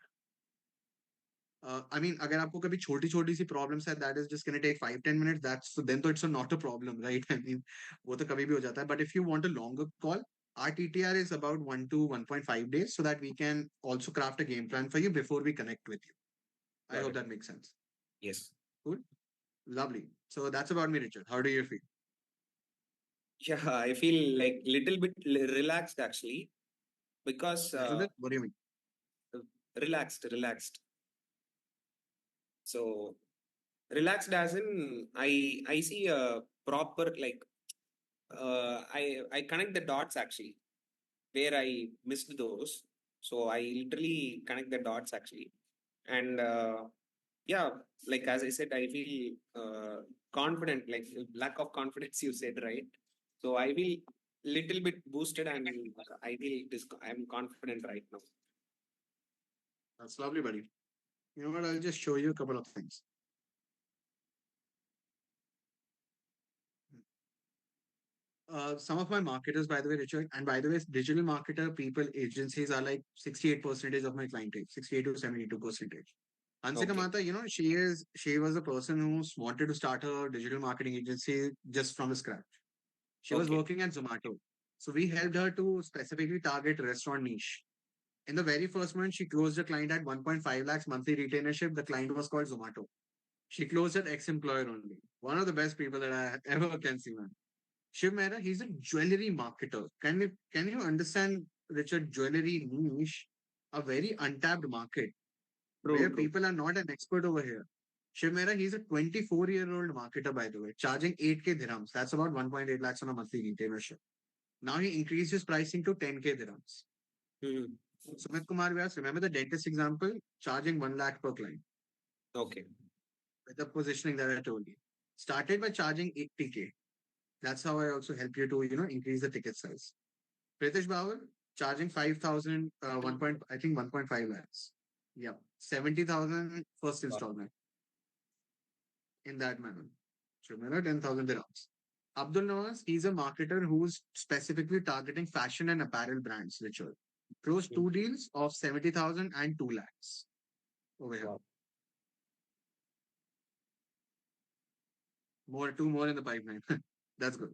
अगर आपको कभी छोटी छोटी सी problems है that is just going to take 5-10 minutes, that's so then it's not a problem, right? वो तो कभी भी हो जाता है. But if you want a longer call, our TTR is about 1 to 1.5 days so that we can also craft a game plan for you before we connect with you. I Got hope it. that makes sense. Yes. Cool. Lovely. So that's about me, Richard. How do you feel? Yeah, I feel like little bit relaxed actually because Little bit? What do you mean? relaxed. So relaxed as in I see a proper like I connect the dots actually where I missed those. So I literally connect the dots actually, and yeah, like as I said, I feel confident. Like lack of confidence, you said, right? So I feel little bit boosted, and I feel I'm confident right now. That's lovely, buddy. You know what? I'll just show you a couple of things. Some of my marketers, by the way, Richard, and by the way, digital marketer people, agencies are like 68% of my clientele, 68 to 72%. Hansika Okay, Mata, she was a person who wanted to start her digital marketing agency just from scratch. She was okay, working at Zomato. So we helped her to specifically target restaurant niche. In the very first month, she closed a client at 1.5 lakhs monthly retainership. The client was called Zomato. She closed at ex-employer only. One of the best people that I ever can see, man. Shiv Mehra, he's a jewelry marketer. Can you understand, Richard, jewelry niche, a very untapped market where true. people are not an expert over here. Shiv Mehra, he's a 24-year-old marketer, by the way, charging 8K dirhams. That's about 1.8 lakhs on a monthly retailership. Now he increased his pricing to 10K dirhams. Mhm. Sumit Kumar Vyas, remember the dentist example? Charging 1 lakh per client Okay. with the positioning that I told you. Started by charging 80K. That's how I also help you to, increase the ticket size. Pritish Bauer, charging 5,000, 1 point, I think 1.5 lakhs. Yeah. 70,000 first Wow. installment in that manner. So, 10,000 dirhams. Abdul Nawaz, he's a marketer who's specifically targeting fashion and apparel brands, Richard. Closed Mhm. two deals of 70,000 and 2 lakhs over here. Wow. Two more in the pipeline. That's good.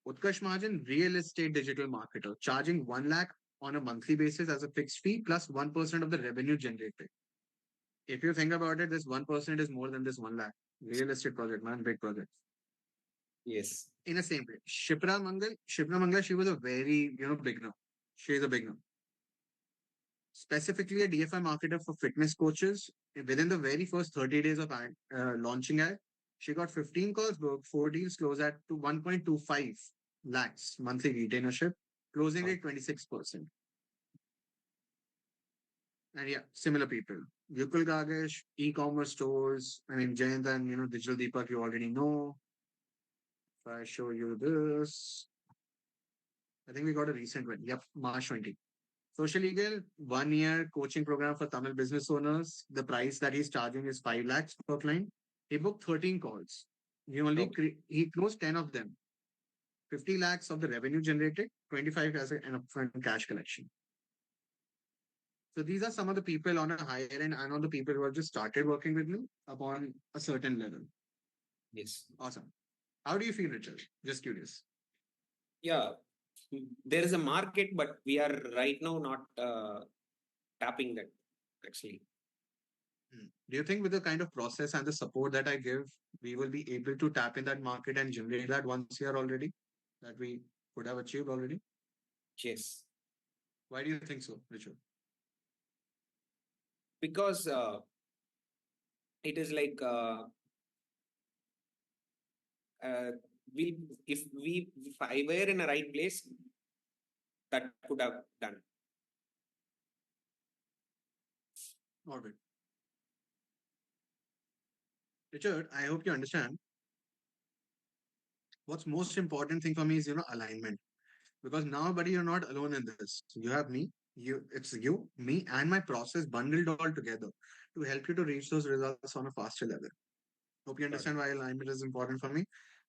Utkarsh Mahajan, real estate digital marketer, charging 1 lakh on a monthly basis as a fixed fee plus 1% of the revenue generated. If you think about it, this 1% is more than this 1 lakh. Real estate project, man, big project. Yes. In the same way, Shipra Mangal, she was a very, beginner. She is a beginner. Specifically a DFI marketer for fitness coaches. Within the very first 30 days of launching it, she got 15 calls booked, 4 deals closed at to 1.25 lakhs monthly retainership, closing Wow. rate 26%. And yeah, similar people. Yukul Gagesh, e-commerce stores. I mean, Jayant and, Digital Deepak, you already know. If I show you this, I think we got a recent one. Yep, March 20. Social Eagle, 1 year coaching program for Tamil business owners. The price that he's charging is 5 lakhs per client. He booked 13 calls. Okay. He closed 10 of them. 50 lakhs of the revenue generated, 25 as an upfront cash collection. So these are some of the people on a higher end and on the people who have just started working with me upon a certain level. Yes. Awesome. How do you feel, Richard? Just curious. Yeah. There is a market, but we are right now not tapping that actually. Do you think with the kind of process and the support that I give, we will be able to tap in that market and generate that once year already that we could have achieved already? Yes. Why do you think so, Richard? Because it is like uh, we if I were in a right place, that could have done. All right. Richard, I hope you understand. What's most important thing for me is, alignment. Because now, buddy, you're not alone in this. You have me, it's you, me, and my process bundled all together to help you to reach those results on a faster level. Hope you Got it. understand why alignment is important for me.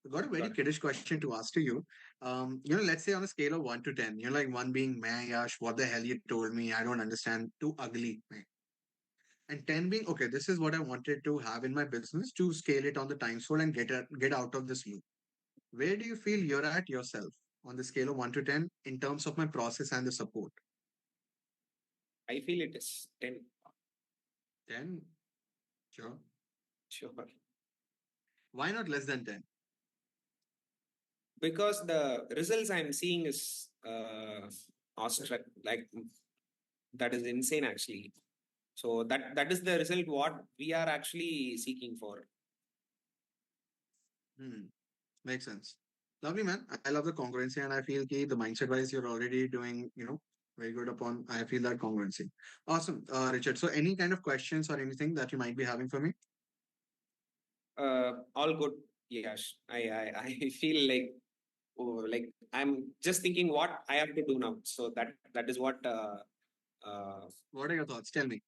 I've got a very Got it. kiddish question to ask to you. Let's say on a scale of 1 to 10, like one being, man, Yash, what the hell you told me? I don't understand. Too ugly. Meh. And 10 being, okay, this is what I wanted to have in my business to scale it on the time scale and get out of this loop. Where do you feel you're at yourself on the scale of 1 to 10 in terms of my process and the support? I feel it is 10. 10? Sure. Sure. Why not less than 10? Because the results I'm seeing is awestruck. Like that is insane actually. So that is the result what we are actually seeking for. Hmm. Makes sense. Lovely, man. I love the congruency and I feel the mindset wise you're already doing, very good upon. I feel that congruency. Awesome, Richard. So, any kind of questions or anything that you might be having for me? All good. Yes. I feel like, oh, like I'm just thinking what I have to do now. So that is what What are your thoughts? Tell me.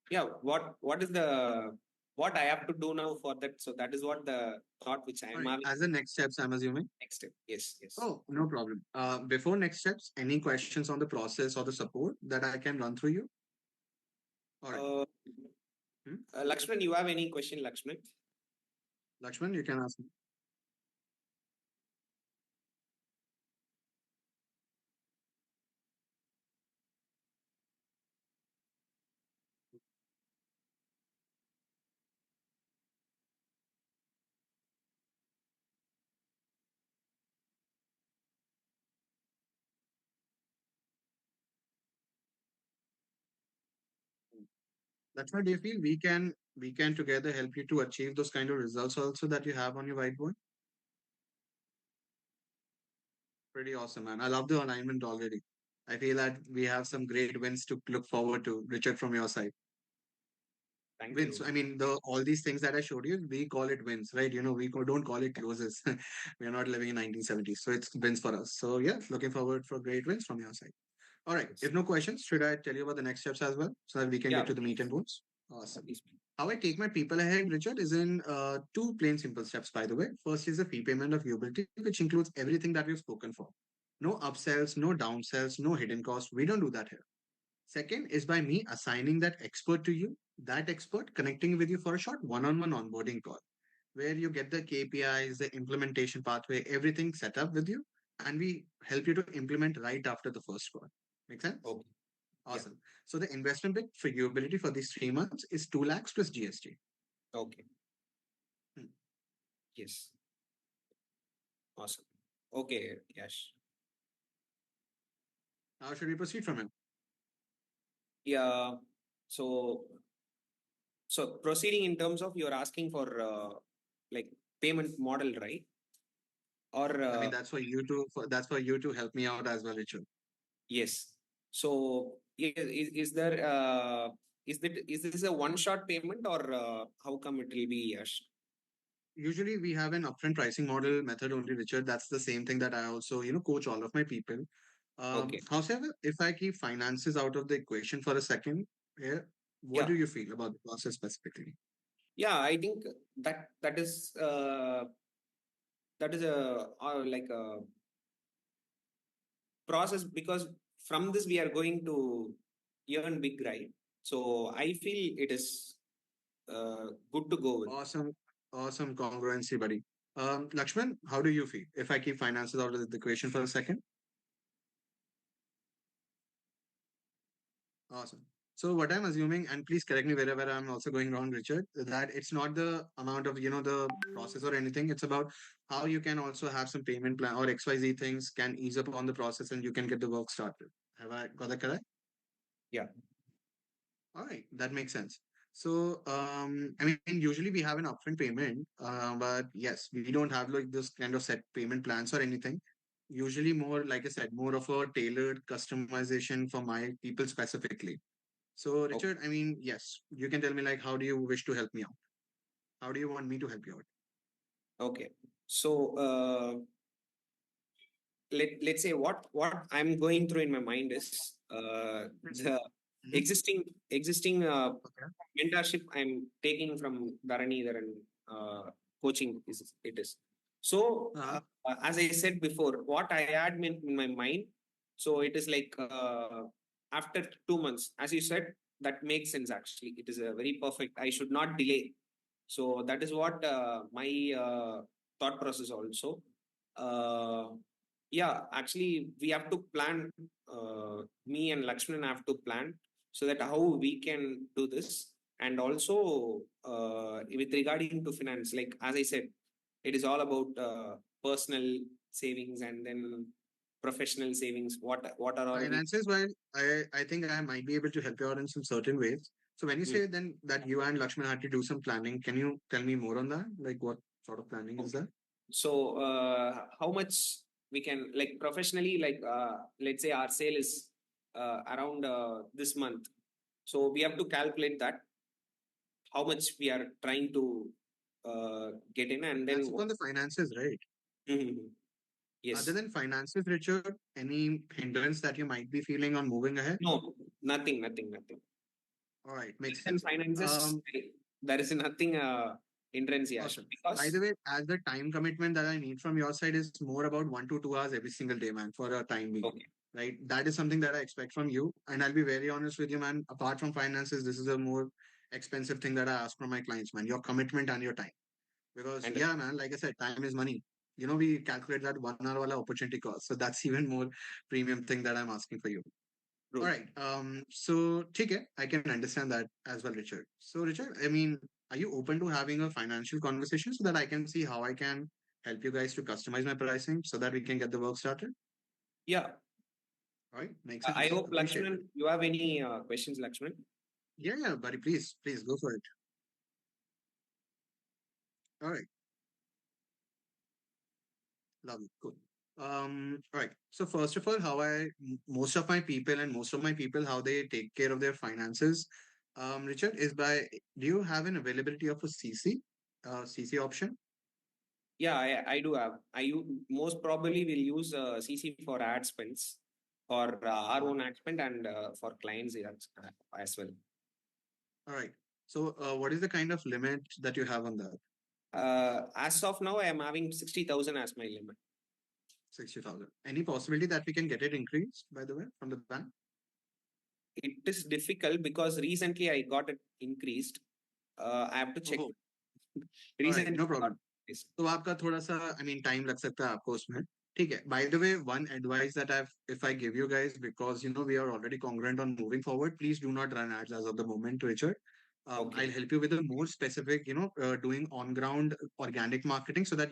yeah, what is the what I have to do now for that. So that is what the thought which I All am right. having As the next steps, I'm assuming. next step. Yes, yes. Oh, no problem. Before next steps, any questions on the process or the support that I can run through you? All right. Uh, Hmm? Lakshman, you have any question, Lakshman? Lakshman, you can ask me. That's why do you feel we can together help you to achieve those kind of results also that you have on your whiteboard? Pretty awesome, man. I love the alignment already. I feel that we have some great wins to look forward to, Richard, from your side. Thank Wins. you. I mean, the all these things that I showed you, we call it wins, right? Don't call it closes. We are not living in 1970s, so it's wins for us. So yeah, looking forward for great wins from your side. All right. Yes. If no questions, should I tell you about the next steps as well, so that we can Yeah, get to the meat and please. bones? Awesome. Please. How I take my people ahead, Richard, is in two plain simple steps, by the way. First is the fee payment of UAbility, which includes everything that we've spoken for. No upsells, no downsells, no hidden costs. We don't do that here. Second is by me assigning that expert to you, that expert connecting with you for a short one-on-one onboarding call, where you get the KPIs, the implementation pathway, everything set up with you, and we help you to implement right after the first call. Make sense? Okay. Yeah. Awesome. So the investment bit for UAbility for these 3 months is 2 lakhs plus GST. Okay. Hmm. Yes. Awesome. Okay, Yash. How should we proceed from here? Yeah. So proceeding in terms of you're asking for like payment model, right? Or I mean, that's for you to help me out as well, Richard. yes. So is there is this a one shot payment or how come it will be, Yash? Usually we have an upfront pricing model method only, Richard. That's the same thing that I also, coach all of my people. Okay. However, if I keep finances out of the equation for a second, here, what Yeah. do you feel about the process specifically? Yeah, I think that is a like a process because from this we are going to earn big, right? So I feel it is good to go with. Awesome, awesome congruency, buddy. Lakshman, how do you feel if I keep finances out of the equation for a second? Awesome. So what I'm assuming, and please correct me wherever I'm also going wrong, Richard, that it's not the amount of, the process or anything. It's about how you can also have some payment plan or XYZ things can ease up on the process and you can get the work started. Have I got that correct? Yeah. All right, that makes sense. So, I mean, usually we have an upfront payment, but yes, we don't have like this kind of set payment plans or anything. Usually more, like I said, more of a tailored customization for my people specifically. So, Okay. Richard, I mean, yes, you can tell me like, how do you wish to help me out? How do you want me to help you out? Okay. So let's say what I'm going through in my mind is the Mhm. existing Okay. mentorship I'm taking from Dharanidhar and coaching is it is. So Uh-huh. as I said before, what I had in my mind, so it is like after 2 months, as you said, that makes sense actually. It is a very perfect. I should not delay. So that is what my thought process also. Uh, yeah, actually, we have to plan. Me and Lakshman have to plan so that how we can do this, and also with regarding to finance, like as I said, it is all about personal savings and then professional savings. What are all we? Finances, well, I think I might be able to help you out in some certain ways. So when you Mm. say then that you and Lakshman had to do some planning, can you tell me more on that? Like what sort of planning is Okay. that? So how much we can like professionally, like let's say our sale is around this month. So we have to calculate that how much we are trying to get in, and then That's upon the finances, right? Mhm. Other Yes, than finances, Richard, any hindrance that you might be feeling on moving ahead? no, nothing. All right, makes Other than sense. finances, Um, there is nothing hindrance, Yash, awesome. By because the way, as the time commitment that I need from your side is more about 1 to 2 hours every single day, man, for a time being. okay, Right? That is something that I expect from you. And I'll be very honest with you, man. Apart from finances, this is a more expensive thing that I ask from my clients, man. Your commitment and your time. Because and yeah, man, like I said, time is money. We calculate that 1 hour wala opportunity cost. So that's even more premium thing that I'm asking for you. All true. right. So take I can understand that as well, Richard. So Richard, I mean, are you open to having a financial conversation so that I can see how I can help you guys to customize my pricing so that we can get the work started? Yeah, All right, makes I sense. hope Appreciate it. Lakshman, you have any questions, Lakshman? Yeah, yeah, buddy, please go for it. All right, love it. Cool. Right. So first of all, most of my people and most of my people, how they take care of their finances, Richard, is by, do you have an availability of a CC option? Yeah, I do have. Most probably will use CC for ad spends, for our Uh, own ad spend, and for clients as well. all right. So, what is the kind of limit that you have on that? As of now, I am having 60,000 as my limit. 60,000. Any possibility that we can get it increased, by the way, from the bank? It is difficult because recently I got it increased. I have to check. Oh, all right. Recently No I got problem. increased. तो आपका थोड़ा सा time लग सकता है आपको उसमें. ठीक है. By the way, one advice that if I give you guys, because we are already congruent on moving forward, please do not run ads as of the moment, Richard. Okay, I'll help you with a more specific, doing on ground organic marketing so that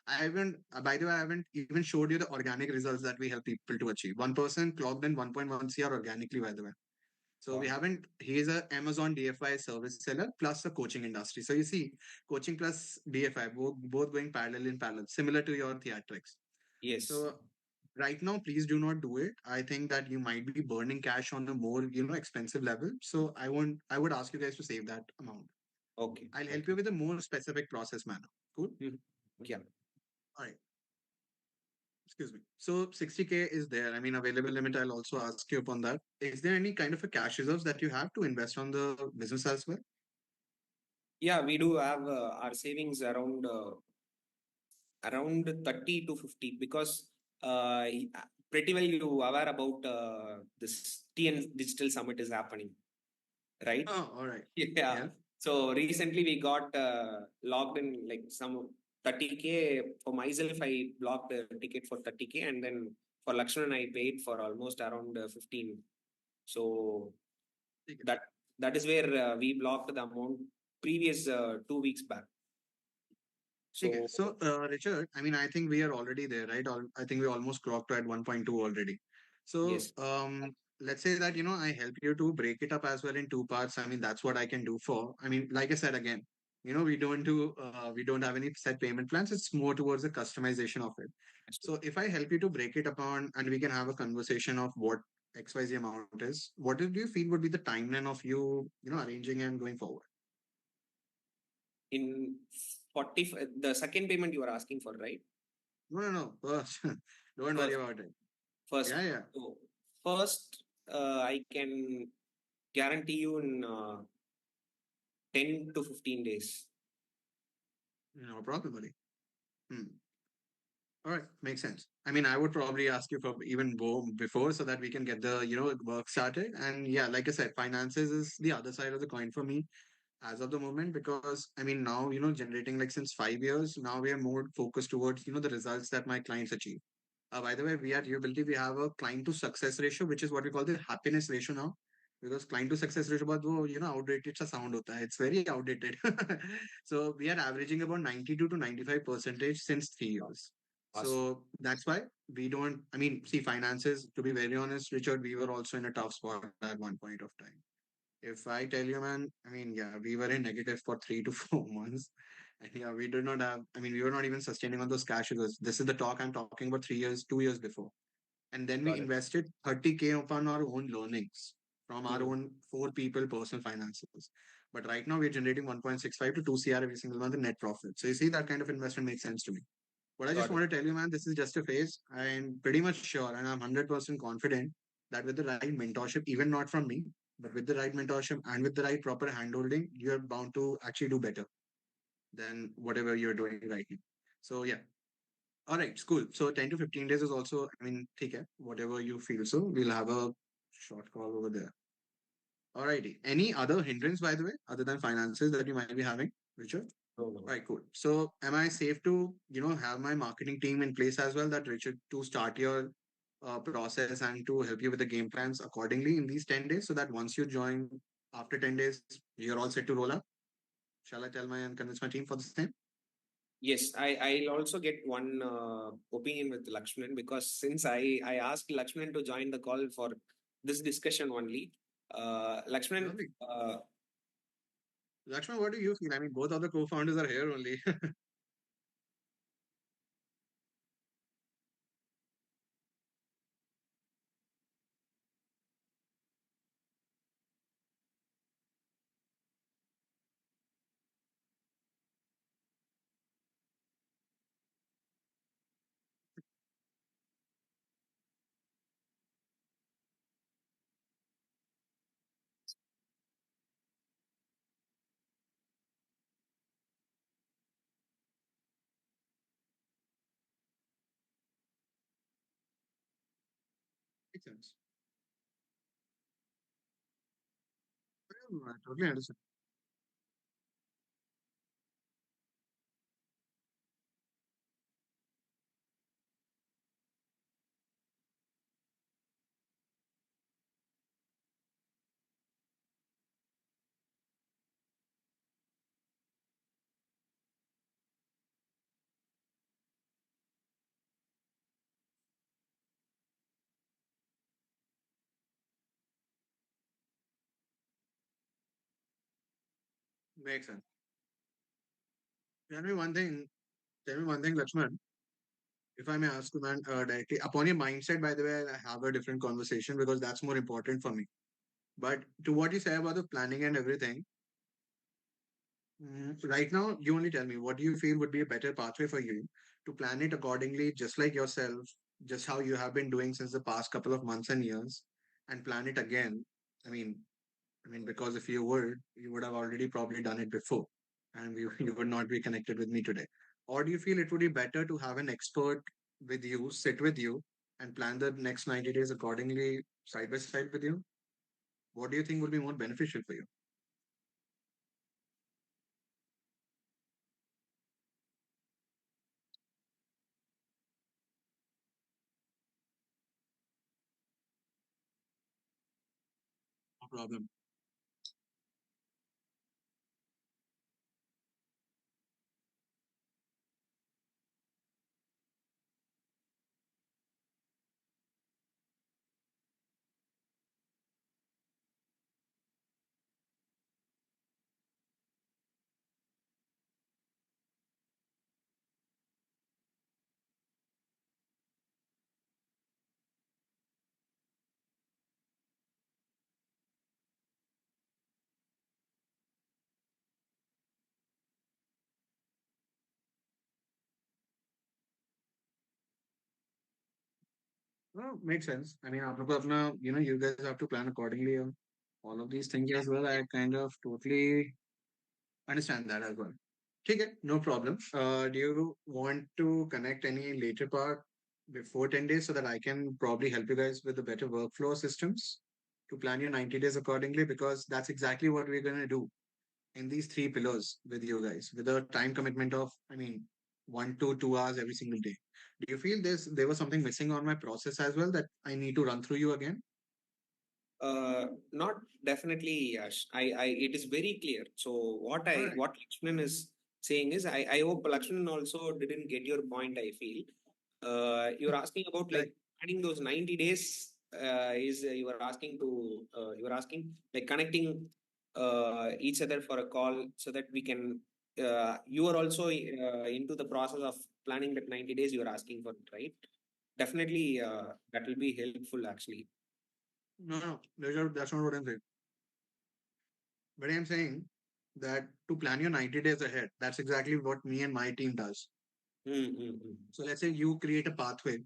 I haven't, by the way, I haven't even showed you the organic results that we help people to achieve. One person clocked in 1.1 CR organically, by the way. So we got it. haven't, he is a Amazon DFI service seller plus a coaching industry. So you see, coaching plus DFI, both going parallel in parallel, similar to your theatrics. Yes. So right now, please do not do it. I think that you might be burning cash on a more, expensive level. So I would ask you guys to save that amount. Okay. I'll help Okay. you with a more specific process manner. Cool? Mhm. Yeah. All right. Excuse me. So 60K is there. Available limit, I'll also ask you upon that. Is there any kind of a cash reserves that you have to invest on the business as well? Yeah, we do have our savings around 30 to 50 because pretty well you aware about this TN Digital Summit is happening, right? Oh, all right. Yeah. Yeah. So recently we got logged in like some 30K for myself. I blocked a ticket for 30K, and then for Lakshman I paid for almost around 15. So ठीक है. that that is where we blocked the amount previous 2 weeks back. Okay. So So, Richard, I think we are already there, right? I think we almost clocked to at 1.2 already. So, yes, let's say that, I help you to break it up as well in two parts. That's what I can do for. Like I said again, we don't have any set payment plans. It's more towards the customization of it. So, if I help you to break it upon and we can have a conversation of what XYZ amount is, what do you feel would be the timeline of you, arranging and going forward? in 40 the second payment you are asking for, right? No, no, no. First, don't worry First, about it. first. Yeah, yeah. So first, I can guarantee you in 10 to 15 days. No problem, buddy. Hmm. All right, makes sense. I would probably ask you for even before so that we can get the work started. And yeah, like I said, finances is the other side of the coin for me as of the moment because now generating like since 5 years now we are more focused towards the results that my clients achieve. By the way, we at UAbility, we have a client to success ratio, which is what we call the happiness ratio now. Because client to success ratio, but outdated sa sound hota hai. It's very outdated. So we are averaging about 92 to 95 percentage since 3 years. Awesome. So that's why we don't, see, finances, to be very honest, Richard, we were also in a tough spot at one point of time. If I tell you, man, yeah, we were in negative for 3 to 4 months. And yeah, we did not have, we were not even sustaining on those cash reserves. This is the talk I'm talking about 3 years, 2 years before. And then we Got it. invested 30K upon our own learnings from our Mhm. own four people personal finances. But right now we're generating 1.65 to 2 CR every single month in net profit. So you see that kind of investment makes sense to me. What I just Got it. want to tell you, man, this is just a phase. I'm pretty much sure and I'm 100% confident that with the right mentorship, even not from me, but with the right mentorship and with the right proper handholding, you're bound to actually do better than whatever you're doing right now. So yeah. All right, cool. So 10 to 15 days is also, take care, whatever you feel. So we'll have a short call over there. All righty. Any other hindrance, by the way, other than finances that you might be having, Richard? No, no. All right, cool. So am I safe to, have my marketing team in place as well, that Richard, to start your process and to help you with the game plans accordingly in these 10 days so that once you join after 10 days, you're all set to roll up? Shall I tell my and convince my team for the same? Yes, I'll also get one opinion with Lakshman because since I asked Lakshman to join the call for this discussion only, Lakshman, Lovely. Lakshman, what do you feel? Both of the co-founders are here only. sense. I totally understand. Makes sense. Tell me one thing. Tell me one thing, Lakshman. If I may ask you, man, directly upon your mindset. By the way, I have a different conversation because that's more important for me. But to what you say about the planning and everything, right now, you only tell me what do you feel would be a better pathway for you to plan it accordingly, just like yourself, just how you have been doing since the past couple of months and years, and plan it again. I mean, because if you would have already probably done it before, and you would not be connected with me today. Or do you feel it would be better to have an expert with you, sit with you, and plan the next 90 days accordingly, side by side with you? What do you think would be more beneficial for you? No problem. Well, makes sense. I mean, you guys have to plan accordingly on all of these things as well. I kind of totally understand that as well. Okay, no problem. Do you want to connect any later part before 10 days so that I can probably help you guys with the better workflow systems to plan your 90 days accordingly? Because that's exactly what we're going to do in these three pillars with you guys, with a time commitment of, 1 to 2 hours every single day. Do you feel there was something missing on my process as well that I need to run through you again? Not definitely, Yash. It is very clear. So All right. what Lakshman is saying is, I hope Lakshman also didn't get your point. I feel you're asking about like Correct. planning those 90 days. Is You are asking to you are asking like connecting each other for a call so that we can. You are also into the process of planning that 90 days. You are asking for it, right? Definitely, that will be helpful actually. No, that's not what I'm saying. But I'm saying that to plan your 90 days ahead, that's exactly what me and my team does. Mm-hmm. So let's say you create a pathway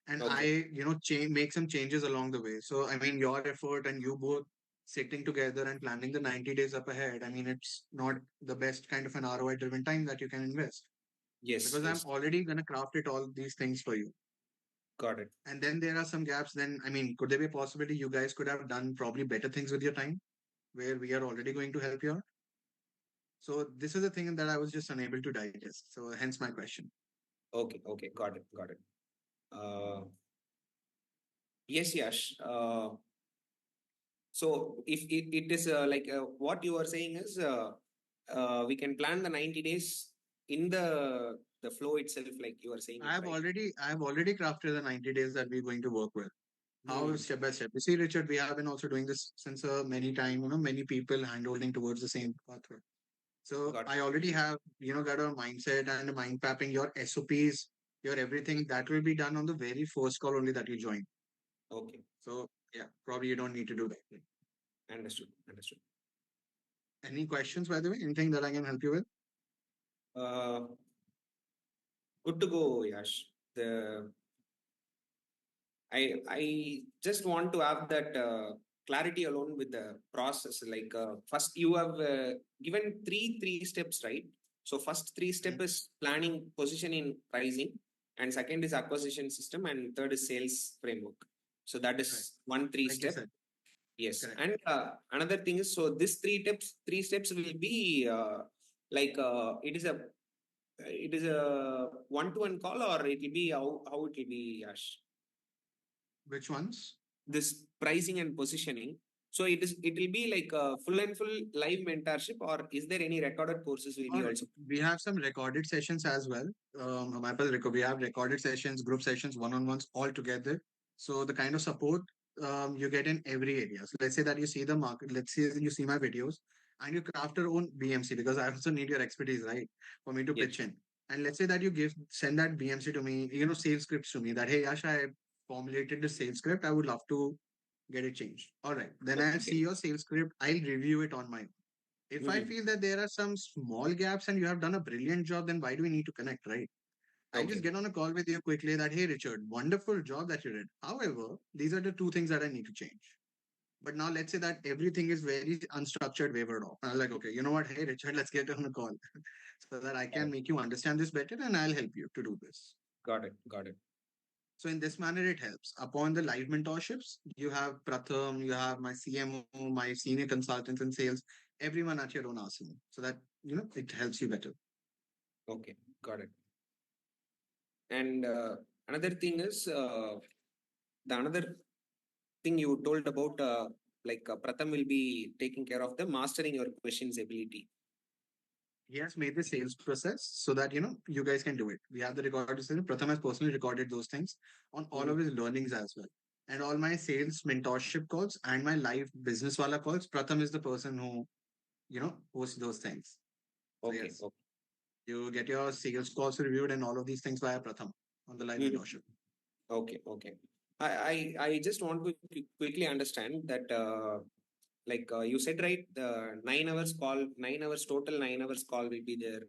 and Okay. make some changes along the way. So, your effort and you both sitting together and planning the 90 days up ahead, it's not the best kind of an ROI driven time that you can invest Yes, because I'm yes. already going to craft it all these things for you. Got it. And then there are some gaps. Then, could there be a possibility you guys could have done probably better things with your time where we are already going to help you out? So this is the thing that I was just unable to digest. So hence my question. Okay, okay. Got it, got it. Yes, Yash. So if it is like what you are saying is we can plan the 90 days in the flow itself, like you are saying it, right? I have already crafted the 90 days that we're going to work with. How Hmm. step by step. You see, Richard, we have been also doing this since many time, many people handholding towards the same pathway. So Got it. I already have, got a mindset and a mind mapping, your SOPs, your everything that will be done on the very first call only that you join. Okay. So yeah, probably you don't need to do that. Understood. Understood. Any questions, by the way? Anything that I can help you with? Uh, Good to go, Yash. The I just want to have that clarity alone with the process. Like first, you have given three steps, right? So first three Mhm. step is planning, positioning, pricing, and second is acquisition system, and third is sales framework. So that is Right. one three Like you step. said. Yes, Correct. and another thing is, so this three steps will be it is a one-to-one call, or it will be how it will be, Yash? Which ones? This pricing and positioning. So it will be like a full and full live mentorship, or is there any recorded courses will All be right. also? We have some recorded sessions as well. We have recorded sessions, group sessions, one-on-ones all together. So the kind of support you get in every area. So let's say that you see the market, let's say you see my videos and you craft your own BMC because I also need your expertise, right? For me to Yes. pitch in. And let's say that send that BMC to me, sales scripts to me that, hey, Yash, I formulated the sales script. I would love to get it changed. All right. Then I'll see Okay. your sales script. I'll review it on my own. If I Mhm. feel that there are some small gaps and you have done a brilliant job, then why do we need to connect, right? I'll just Okay. get on a call with you quickly that, hey, Richard, wonderful job that you did. However, these are the two things that I need to change. But now let's say that everything is very unstructured, wavered off. I'm like, okay, you know what? Hey, Richard, let's get on a call so that I Got can it. make you understand this better and I'll help you to do this. Got it. Got it. So in this manner, it helps. Upon the live mentorships, you have Pratham, you have my CMO, my senior consultants in sales, everyone at your own arsenal. So that, it helps you better. Okay. Got it. And another thing is the another thing you told about Pratham will be taking care of the mastering your questions ability. He has made the sales process so that you guys can do it. We have the recorded system. Pratham has personally recorded those things on all Mhm. of his learnings as well. And all my sales mentorship calls and my live business wala calls, Pratham is the person who, hosts those things. So Okay. yes, Okay. you get your sales calls reviewed and all of these things via Pratham on the live Mhm. mentorship. Okay. Okay. I just want to quickly understand that you said, right, the 9 hours call, 9 hours total, 9 hours call will be there.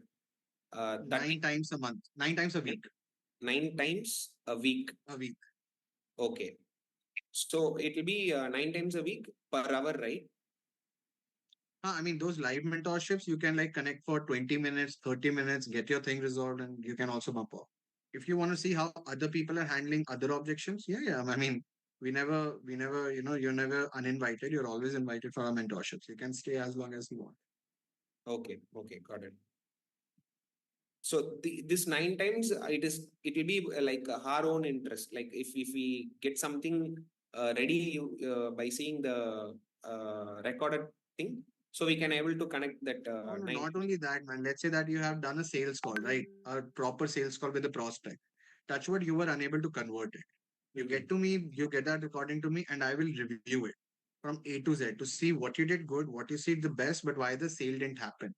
That 9 times a month, 9 times a means week, 9 times a week. a week. Okay. So it will be 9 times a week per hour, right? I mean, those live mentorships, you can like connect for 20 minutes, 30 minutes, get your thing resolved, and you can also bump off. If you want to see how other people are handling other objections, yeah. I mean, we never, you're never uninvited. You're always invited for our mentorships. You can stay as long as you want. Okay. Okay. Got it. So this 9 times, it will be our own interest. Like if we get something ready by seeing the recorded thing, so we can able to connect that No, no, nine. not only that, man. Let's say that you have done a sales call, right? A proper sales call with a prospect. Touch what you were unable to convert it. You Mhm. get to me, you get that recording to me, and I will review it from A to Z to see what you did good, what you see the best, but why the sale didn't happen.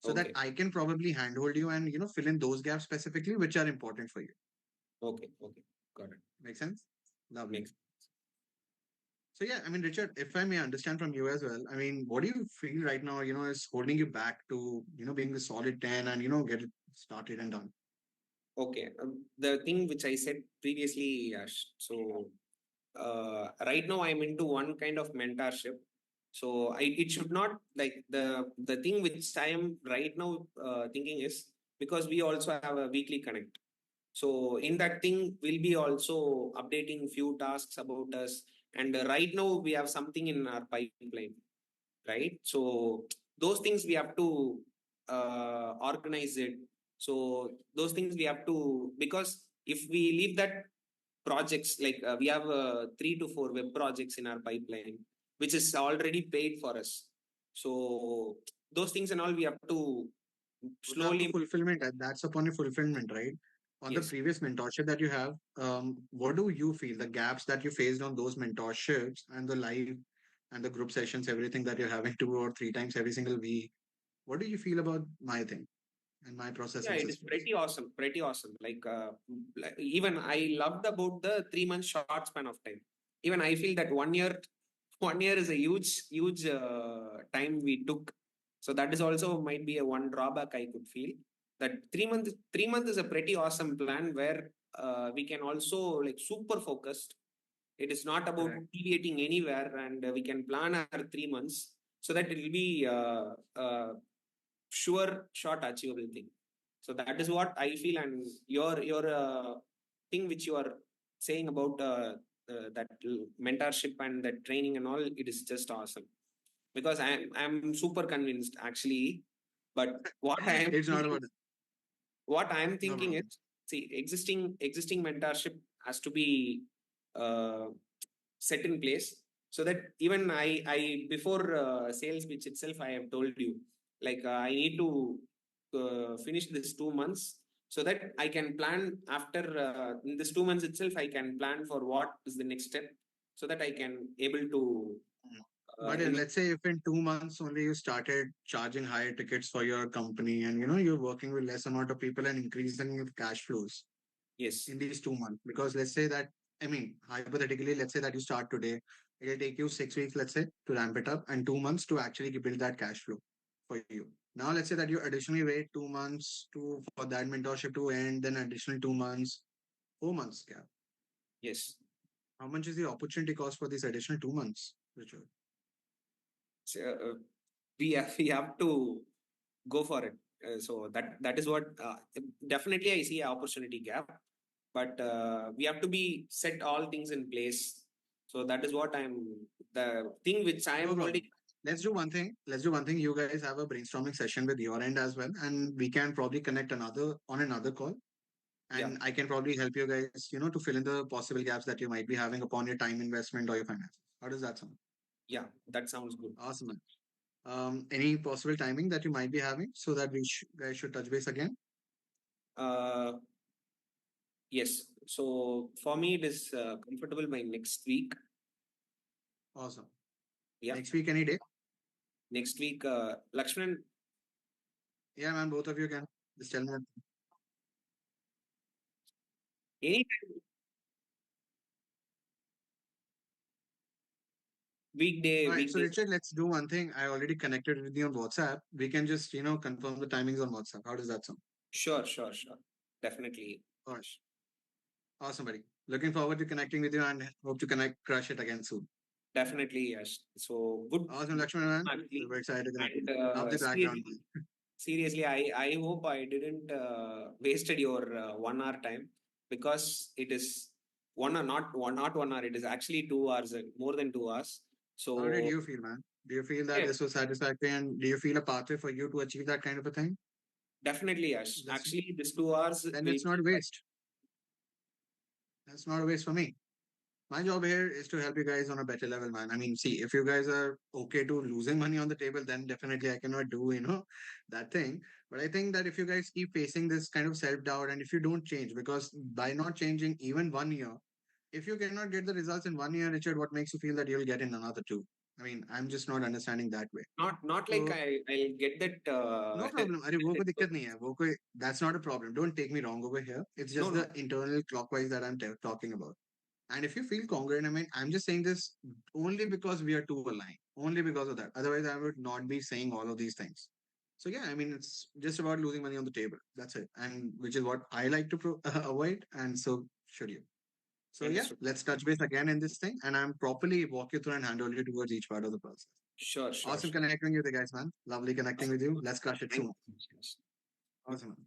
So that Okay. I can probably handhold you and fill in those gaps specifically which are important for you. Okay. Okay. Got it. Make sense? Lovely. Makes. So yeah, I mean, Richard, if I may understand from you as well, I mean, what do you feel right now, is holding you back to, being the solid 10 and, get it started and done? Okay. The thing which I said previously, Yash. So right now I'm into one kind of mentorship. So it should not like the thing which I am right now thinking is, because we also have a weekly connect. So in that thing, we'll be also updating few tasks about us. And right now we have something in our pipeline, right? So those things we have to organize it. So those things we have to, because if we leave that projects, we have 3 to 4 web projects in our pipeline, which is already paid for us. So those things and all we have to Those are for slowly. fulfillment. And that's upon your fulfillment, right? On the Yes. previous mentorship that you have, what do you feel the gaps that you faced on those mentorships and the live and the group sessions, everything that you're having 2 or 3 times every single week? What do you feel about my thing and my process Yeah, and it is systems? pretty awesome. Pretty awesome. Even I loved about the 3 month short span of time. Even I feel that 1 year, 1 year is a huge time we took. So that is also might be a one drawback I could feel. That 3 month is a pretty awesome plan where we can also like super focused. It is not about Correct. deviating anywhere, and we can plan our 3 months so that it will be sure short achievable thing. So that is what I feel. And your thing which you are saying about that mentorship and that training and all, it is just awesome. Because I'm super convinced actually. But what I am It's not thinking, about what I am no thinking is, problem. see, existing mentorship has to be uh, set in place, so that even I before sales pitch itself, I have told you, like I need to finish this 2 months, so that I can plan after in this 2 months itself, I can plan for what is the next step, so that I can able to But invest. let's say if in 2 months only you started charging higher tickets for your company and you're working with less amount of people and increasing your cash flows Yes, in these 2 months. Because let's say that, I mean, hypothetically, let's say that you start today, it'll take you 6 weeks, let's say, to ramp it up and 2 months to actually build that cash flow for you. Now, let's say that you additionally wait 2 months to for that mentorship to end, then additional 2 months, 4 months gap. yes. How much is the opportunity cost for these additional 2 months, Richard? So, we have to go for it. So that is what definitely I see a opportunity gap, but we have to be set all things in place. So that is what I'm the thing which I No am problem. holding. Let's do one thing. Let's do one thing. You guys have a brainstorming session with your end as well, and we can probably connect another call. Yeah, And I can probably help you guys, to fill in the possible gaps that you might be having upon your time investment or your finances. How does that sound? yeah, that sounds good. Awesome, man. Any possible timing that you might be having so that we guys should touch base again? uh yes, so for me it is comfortable by next week. Awesome. Yeah, Next week, any day? next week, Lakshman, Yeah, man. Both of you can just tell me. any All weekday right. So, weekdays. Richard, let's do one thing. I already connected with you on WhatsApp. We can just, confirm the timings on WhatsApp. How does that sound? Sure, sure, sure, definitely. All right. Awesome, buddy. Looking forward to connecting with you and hope to crush it again soon. Definitely, yes. So good, Awesome, good Lakshman, man. actually. Super excited to connect with And you. Love the background. seriously, I hope I didn't wasted your 1 hour time, because it is 1 hour, not 1 hour. It is actually 2 hours, more than 2 hours. How did So you feel, man? Do you feel that yeah, this was satisfactory and do you feel a pathway for you to achieve that kind of a thing? definitely yes. That's Actually, this 2 hours then will it's not be a waste. That's not a waste for me. My job here is to help you guys on a better level, man. I mean, see, if you guys are okay to losing money on the table, then definitely I cannot do, that thing. But I think that if you guys keep facing this kind of self-doubt and if you don't change, because by not changing even 1 year, if you cannot get the results in 1 year, Richard, what makes you feel that you'll get in another two? I mean, I'm just not understanding that way. not like So I'll get that. no problem. अरे वो कोई दिक्कत नहीं है. वो कोई that's not a problem. Don't take me wrong over here. It's No, just the no, internal clockwise that I'm talking about. And if you feel congruent, I mean, I'm just saying this only because we are too aligned. Only because of that. Otherwise, I would not be saying all of these things. So yeah, I mean, it's just about losing money on the table. That's it. And which is what I like to avoid. And so should you. So yeah, understood. let's touch base again in this thing, and I'm properly walk you through and handle you towards each part of the process. Sure, sure, Awesome sure. connecting with you guys, man. Lovely connecting with you. Let's crush it Thank soon. you. Awesome. Man.